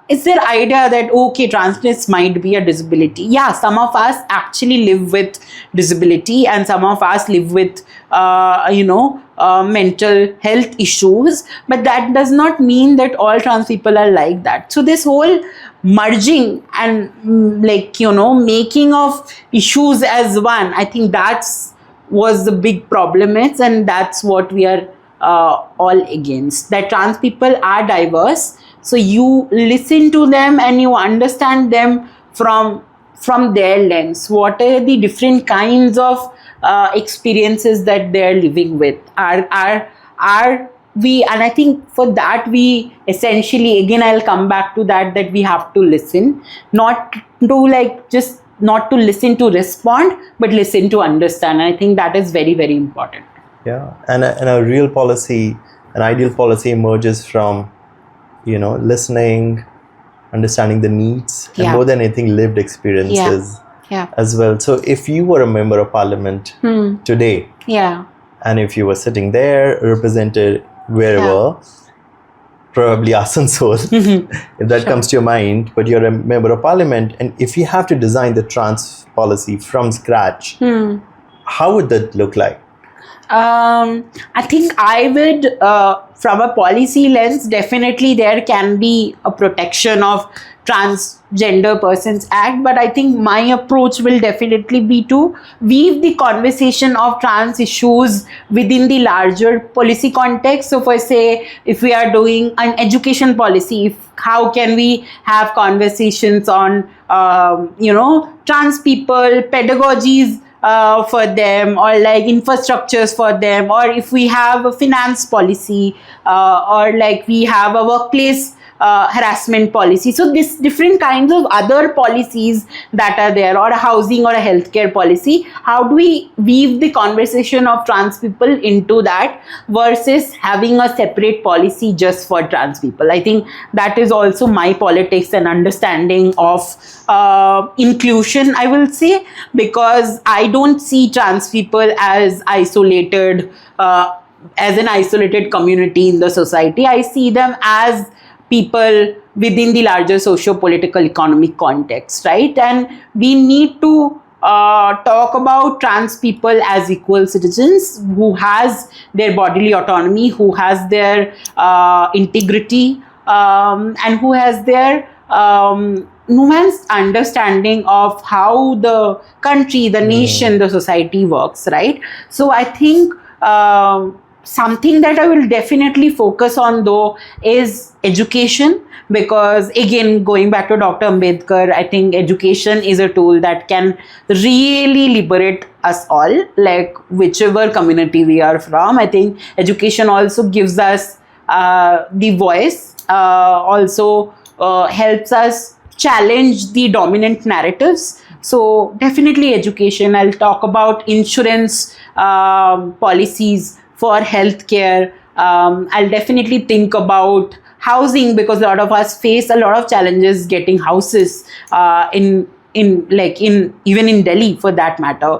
Is there idea that, okay, transness might be a disability? Yeah, some of us actually live with disability, and some of us live with, mental health issues, but that does not mean that all trans people are like that. So this whole merging and making of issues as one, I think was the big problem, and that's what we are all against. That trans people are diverse. So you listen to them and you understand them from their lens. What are the different kinds of experiences that they're living with? Are we? And I think for that we essentially, again, I'll come back to that we have to listen, not to not to listen to respond, but listen to understand. And I think that is very, very important. Yeah, and a real policy, an ideal policy emerges from listening, understanding the needs, and more than anything, lived experiences as well. So if you were a member of parliament today, and if you were sitting there, represented wherever, probably Asansol, if that comes to your mind, but you're a member of parliament, and if you have to design the trans policy from scratch, how would that look like? I think I would, from a policy lens, definitely there can be a protection of Transgender Persons Act, but I think my approach will definitely be to weave the conversation of trans issues within the larger policy context. So if we are doing an education policy, how can we have conversations on, trans people, pedagogies, for them, or infrastructures for them, or if we have a finance policy, or we have a workplace harassment policy. So this different kinds of other policies that are there, or a housing or a healthcare policy, how do we weave the conversation of trans people into that versus having a separate policy just for trans people? I think that is also my politics and understanding of inclusion, I will say, because I don't see trans people as isolated, as an isolated community in the society. I see them as people within the larger socio-political economic context, right? And we need to talk about trans people as equal citizens who has their bodily autonomy, who has their integrity, and who has their nuanced understanding of how the country, the nation, the society works, right? So I think something that I will definitely focus on though is education, because again, going back to Dr. Ambedkar, I think education is a tool that can really liberate us all, like whichever community we are from. I think education also gives us the voice, also helps us challenge the dominant narratives. So definitely education. I'll talk about insurance policies for healthcare. I'll definitely think about housing, because a lot of us face a lot of challenges getting houses in even in Delhi for that matter,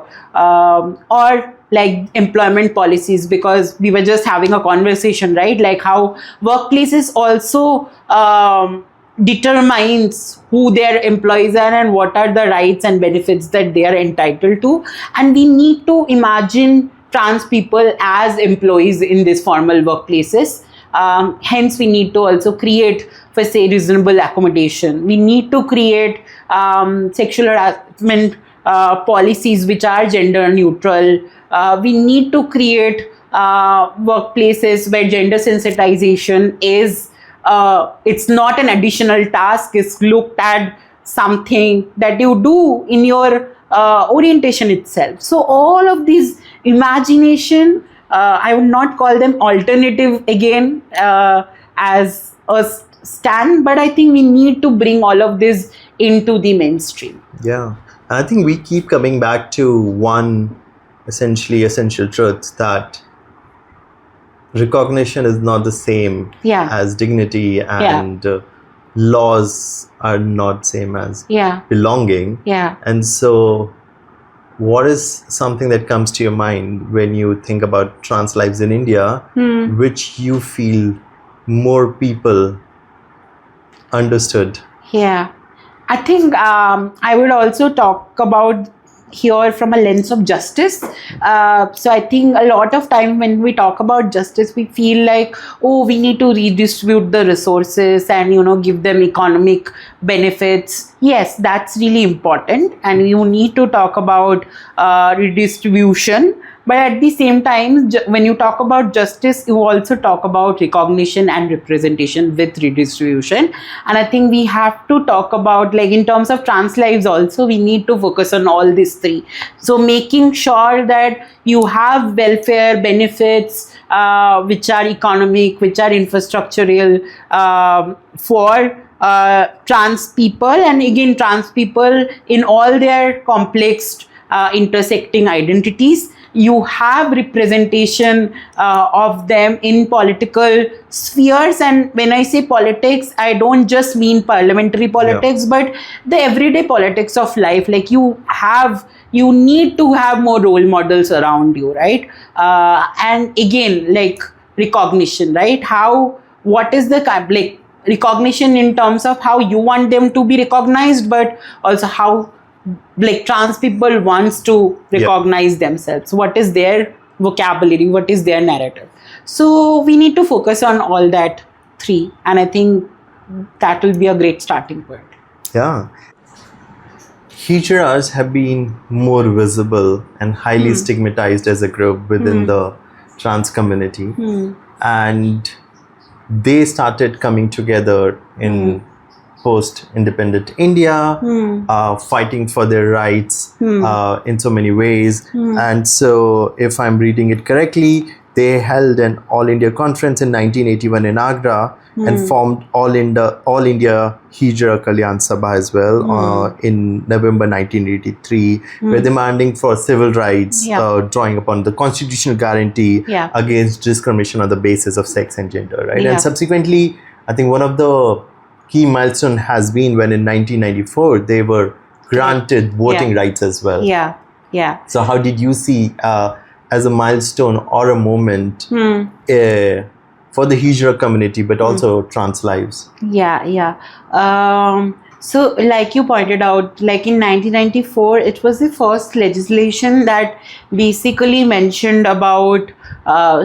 or like employment policies, because we were just having a conversation, right? Like how workplaces also determines who their employees are and what are the rights and benefits that they are entitled to. And we need to imagine trans people as employees in these formal workplaces. Hence, we need to also create, for say, reasonable accommodation. We need to create sexual harassment policies which are gender neutral. We need to create workplaces where gender sensitization is it's not an additional task, it's looked at something that you do in your orientation itself. So all of these imagination, I would not call them alternative again as a stand, but I think we need to bring all of this into the mainstream. Yeah, I think we keep coming back to one essential truth, that recognition is not the same as dignity, and laws are not same as belonging. And so what is something that comes to your mind when you think about trans lives in India, which you feel more people understood? I think I would also talk about here from a lens of justice. So I think a lot of time when we talk about justice, we feel like, oh, we need to redistribute the resources and, give them economic benefits. Yes, that's really important. And you need to talk about redistribution. But at the same time, when you talk about justice, you also talk about recognition and representation with redistribution. And I think we have to talk about, like in terms of trans lives also, we need to focus on all these three. So making sure that you have welfare benefits, which are economic, which are infrastructural for trans people. And again, trans people in all their complex intersecting identities. You have representation of them in political spheres. And when I say politics, I don't just mean parliamentary politics, but the everyday politics of life. Like you need to have more role models around you, right? And again, like recognition, right? What is the recognition in terms of how you want them to be recognized, but also how trans people wants to recognize themselves. What is their vocabulary? What is their narrative? So we need to focus on all that three, and I think that will be a great starting point. Yeah. Hijras have been more visible and highly stigmatized as a group within the trans community, and they started coming together in post-independent India, fighting for their rights in so many ways. And so if I'm reading it correctly, they held an All India conference in 1981 in Agra and formed All India Hijra Kalyan Sabha as well in November 1983. Were demanding for civil rights, drawing upon the constitutional guarantee against discrimination on the basis of sex and gender, right? And subsequently, I think one of the key milestone has been when in 1994 they were granted voting rights as well. So how did you see as a milestone or a moment for the Hijra community, but also trans lives? So like you pointed out, like in 1994, it was the first legislation that basically mentioned about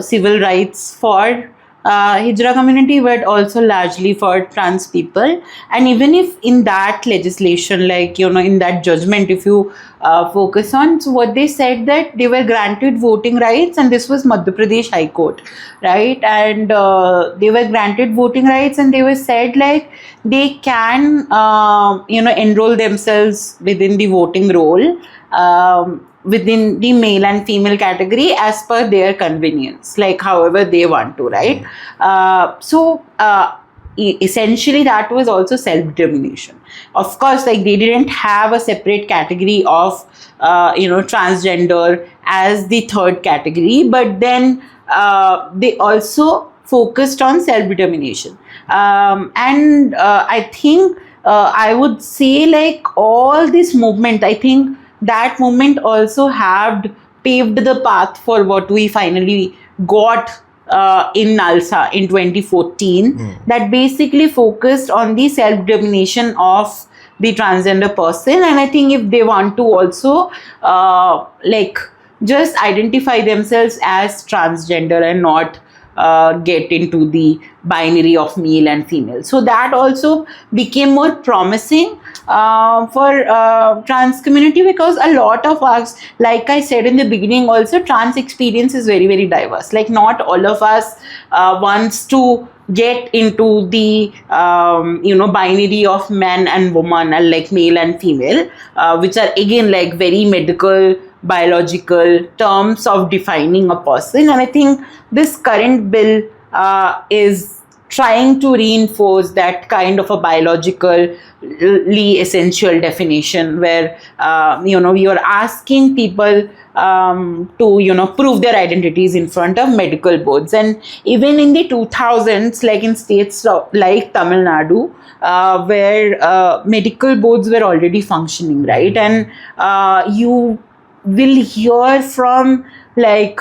civil rights for Hijra community, but also largely for trans people. And even if in that legislation, like, you know, in that judgment, if you focus on, so what they said that they were granted voting rights, and this was Madhya Pradesh High Court, right? And they were granted voting rights, and they were said like they can, enroll themselves within the voting roll, within the male and female category as per their convenience, like however they want to, right? Essentially that was also self-determination. Of course, like they didn't have a separate category of transgender as the third category, but then they also focused on self-determination. I think I would say like all this movement, I think that movement also had paved the path for what we finally got in NALSA in 2014, that basically focused on the self-determination of the transgender person. And I think if they want to also just identify themselves as transgender and not get into the binary of male and female. So that also became more promising for trans community, because a lot of us, like I said in the beginning also, trans experience is very, very diverse. Like not all of us wants to get into the binary of man and woman, and like male and female, which are again like very medical, biological terms of defining a person. And I think this current bill is trying to reinforce that kind of a biologically essential definition, where we are asking people to prove their identities in front of medical boards. And even in the 2000s, like in states like Tamil Nadu, where medical boards were already functioning, right? And you will hear from like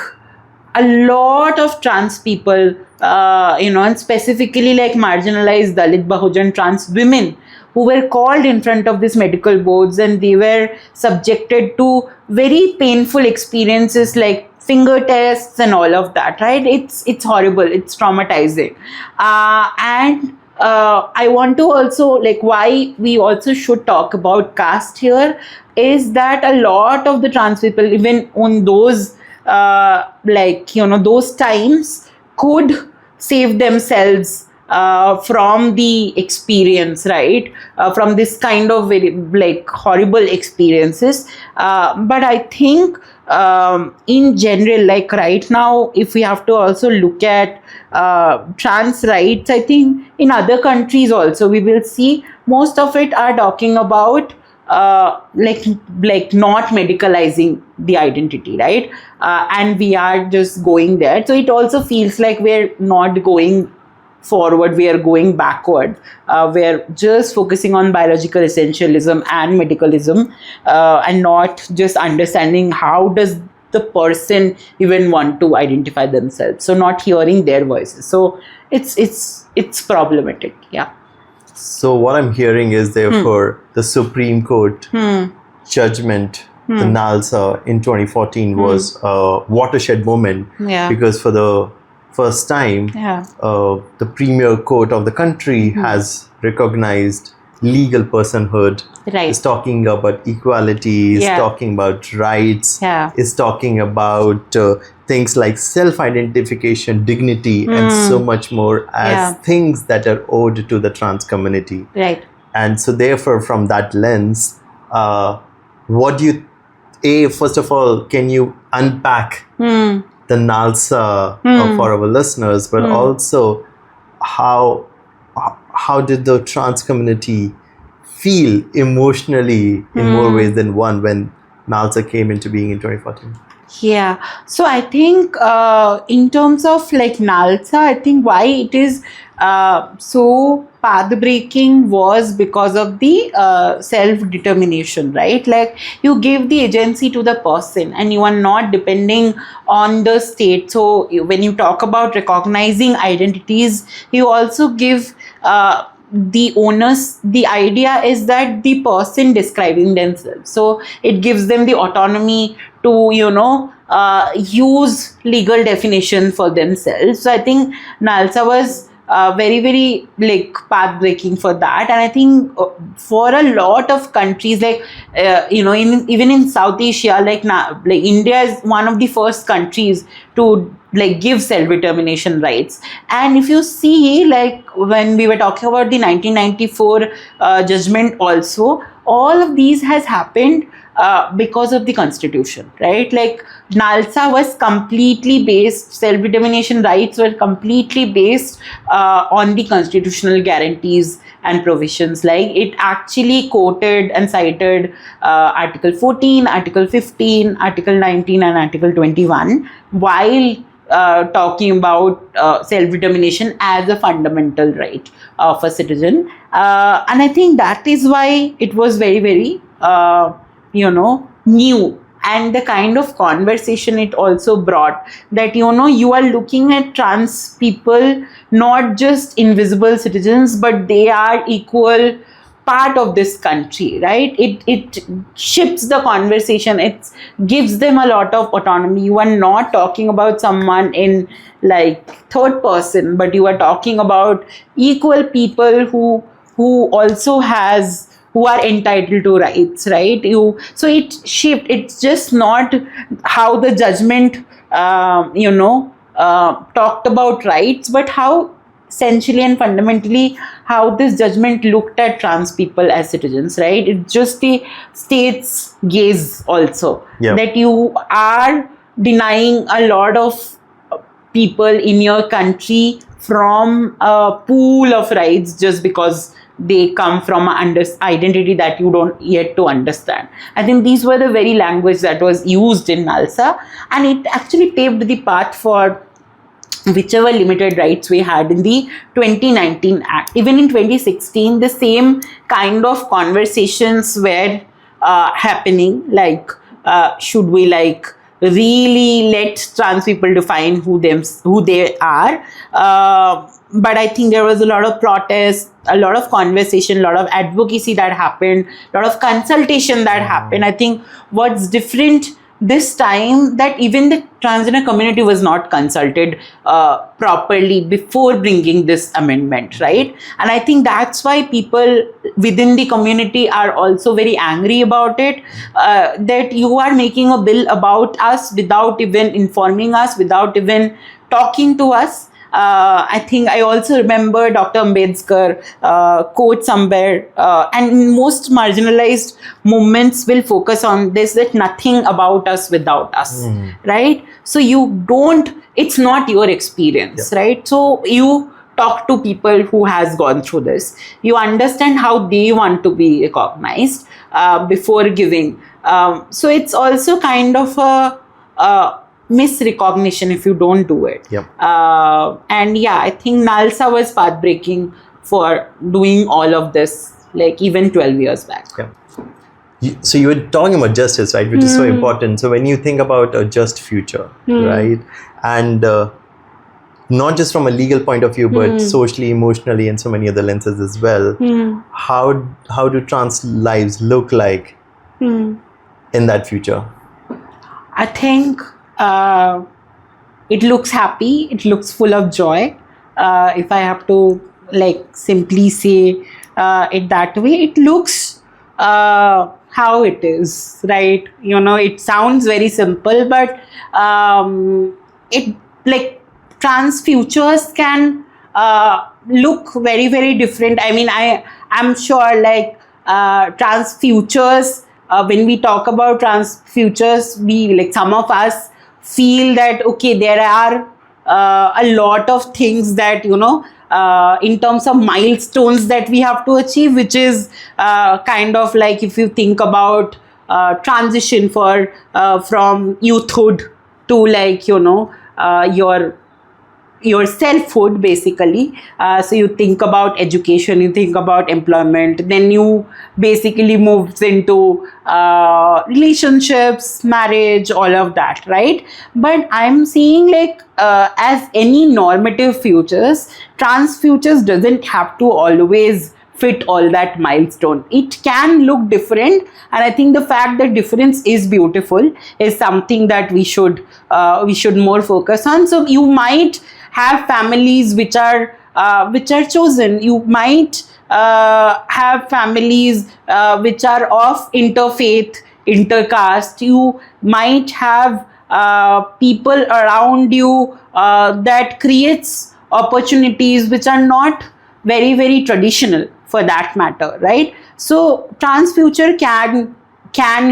a lot of trans people, and specifically like marginalized Dalit, Bahujan, trans women who were called in front of these medical boards, and they were subjected to very painful experiences like finger tests and all of that, right? It's horrible, it's traumatizing. I want to also, like, why we also should talk about caste here is that a lot of the trans people, even on those those times, could save themselves from the experience, right? From this kind of very like horrible experiences. But I think in general, like right now, if we have to also look at trans rights, I think in other countries also we will see most of it are talking about like not medicalizing the identity, right? And we are just going there. So it also feels like we're not going forward, we are going backward. We're just focusing on biological essentialism and medicalism, and not just understanding how does the person even want to identify themselves. So not hearing their voices. So it's problematic. Yeah. So what I'm hearing is therefore the Supreme Court judgment, the NALSA in 2014 was a watershed moment, because for the first time, the premier court of the country has recognized legal personhood, is talking about equality, is talking about rights, is talking about things like self-identification, dignity, and so much more as things that are owed to the trans community. Right. And so therefore, from that lens, what do you, first of all, can you unpack the NALSA for our listeners, but also how did the trans community feel emotionally in more ways than one when NALSA came into being in 2014? Yeah, so I think in terms of like NALSA, I think why it is so path-breaking was because of the self-determination, right? Like you give the agency to the person and you are not depending on the state. So when you talk about recognizing identities, you also give the onus. The idea is that the person describing themselves, so it gives them the autonomy to use legal definition for themselves. So I think NALSA was very like path breaking for that. And I think for a lot of countries, like even in South Asia, like India is one of the first countries to like give self-determination rights. And if you see, like when we were talking about the 1994 judgment also, all of these has happened because of the constitution, right? Like NALSA was completely based, self-determination rights were completely based on the constitutional guarantees and provisions. Like it actually quoted and cited Article 14, Article 15, Article 19 and Article 21 while talking about self-determination as a fundamental right of a citizen. And I think that is why it was very new. And the kind of conversation it also brought, that you are looking at trans people not just invisible citizens, but they are equal part of this country, right? It shifts the conversation. It gives them a lot of autonomy. You are not talking about someone in like third person, but you are talking about equal people who also who are entitled to rights, right? So it shift. It's just not how the judgment talked about rights, but how essentially and fundamentally how this judgment looked at trans people as citizens, right? It's just the state's gaze also, that you are denying a lot of people in your country from a pool of rights just because they come from an identity that you don't yet to understand. I think these were the very language that was used in NALSA, and it actually paved the path for whichever limited rights we had in the 2019 Act. Even in 2016, the same kind of conversations were happening, like should we like really let trans people define who they are. But I think there was a lot of protest, a lot of conversation, a lot of advocacy that happened, a lot of consultation that happened. I think what's different this time, that even the transgender community was not consulted properly before bringing this amendment, right? And I think that's why people within the community are also very angry about it, that you are making a bill about us without even informing us, without even talking to us. I think I also remember Dr. Ambedkar quote somewhere, and most marginalized movements will focus on this, that nothing about us without us, right? So it's not your experience, right? So you talk to people who has gone through this. You understand how they want to be recognized before giving. So it's also kind of a misrecognition if you don't do it. And I think NALSA was path breaking for doing all of this, like even 12 years back. So you were talking about justice, right, which is so important. So when you think about a just future, right, and not just from a legal point of view, but socially, emotionally, and so many other lenses as well, how do trans lives look like in that future? I think it looks happy, it looks full of joy. If I have to like simply say it that way, it looks how it is, right? It sounds very simple, but it like trans futures can look very, very different. I mean, I'm sure like trans futures, when we talk about trans futures, we like some of us feel that, okay, there are a lot of things that, in terms of milestones that we have to achieve, which is kind of like, if you think about transition from youthhood to, like, your selfhood, basically. So you think about education, you think about employment, then you basically moves into relationships, marriage, all of that, right? But I'm seeing, like, as any normative futures, trans futures doesn't have to always fit all that milestone. It can look different, and I think the fact that difference is beautiful is something that we should more focus on. So you might have families which are chosen. You might have families which are of interfaith, intercaste. You might have people around you that creates opportunities which are not very, very traditional, for that matter, right? So trans future can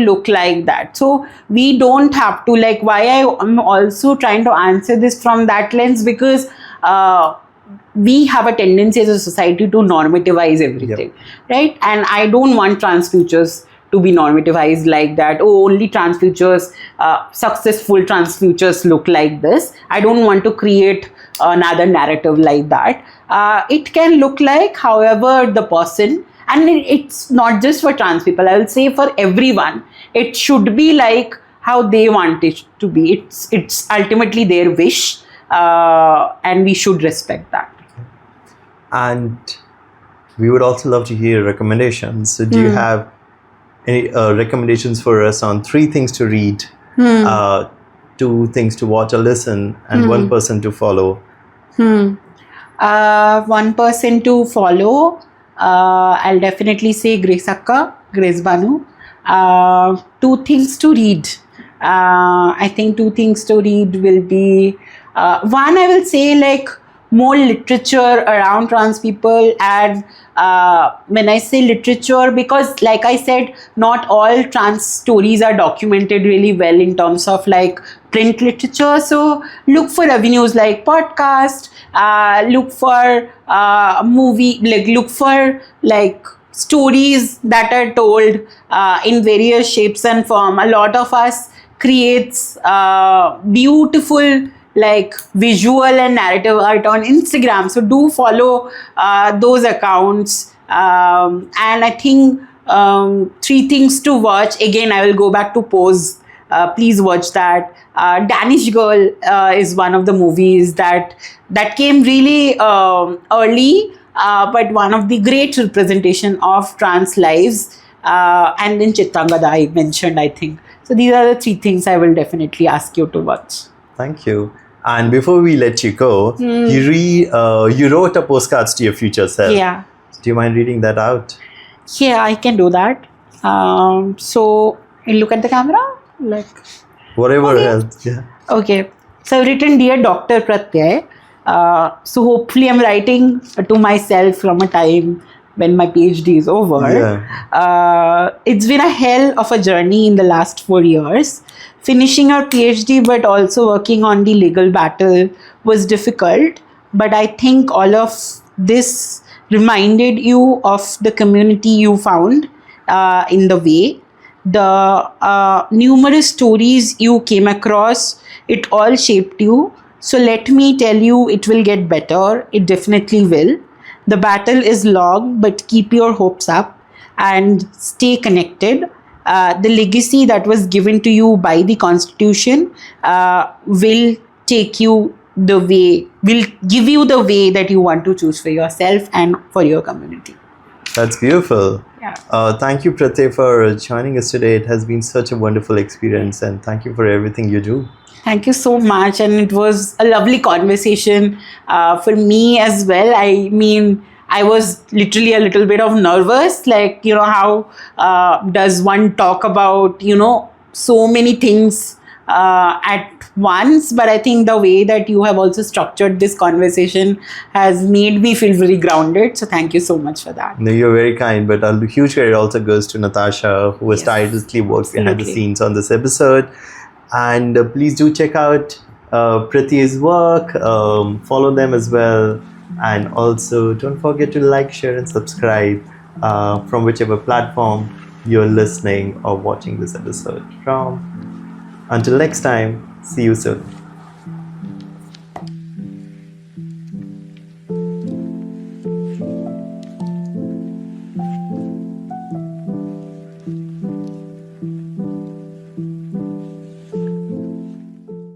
look like that. So we don't have to, like, why I am also trying to answer this from that lens, because we have a tendency as a society to normativize everything, right? And I don't want trans futures to be normativized like that. Oh, only trans futures, successful trans futures look like this. I don't want to create another narrative like that. It can look like however the person, and it's not just for trans people, I will say for everyone, it should be like how they want it to be. It's ultimately their wish, and we should respect that. And we would also love to hear recommendations. So do you have any recommendations for us on 3 things to read, 2 things to watch or listen, and 1 person to follow? 1 person to follow, I'll definitely say Grace Akka, Grace Banu. 2 things to read. I think 2 things to read will be, 1, I will say, like, more literature around trans people. And when I say literature, because like I said, not all trans stories are documented really well in terms of, like, print literature. So look for avenues like podcast, look for movie, like, look for, like, stories that are told in various shapes and form. A lot of us creates beautiful, like, visual and narrative art on Instagram. So do follow those accounts. And I think 3 things to watch. Again, I will go back to Pose. Please watch that. Danish Girl is one of the movies that came really early, but one of the great representation of trans lives. And then Chitrangada I mentioned, I think. So these are the 3 things I will definitely ask you to watch. Thank you. And before we let you go, you wrote a postcards to your future self. Yeah. Do you mind reading that out? Yeah, I can do that. So look at the camera, like, whatever else. Yeah. Okay. So I've written, Dear Dr. Pratyay. So hopefully I'm writing to myself from a time when my PhD is over. Yeah. It's been a hell of a journey in the last 4 years. Finishing our PhD but also working on the legal battle was difficult. But I think all of this reminded you of the community you found in the way. The numerous stories you came across, it all shaped you. So let me tell you, it will get better. It definitely will. The battle is long, but keep your hopes up and stay connected. The legacy that was given to you by the Constitution will take you the way, will give you the way that you want to choose for yourself and for your community. That's beautiful. Yeah. Thank you, Pratyay, for joining us today. It has been such a wonderful experience, and thank you for everything you do. Thank you so much. And it was a lovely conversation for me as well. I mean, I was literally a little bit of nervous, like, how does one talk about, so many things at once. But I think the way that you have also structured this conversation has made me feel very grounded. So thank you so much for that. No, you're very kind, but a huge credit also goes to Natasha, who has Yes. tirelessly worked behind the Absolutely. scenes on this episode. And please do check out Pratyay's work, follow them as well, and also don't forget to like, share, and subscribe from whichever platform you're listening or watching this episode from. Until next time, see you soon.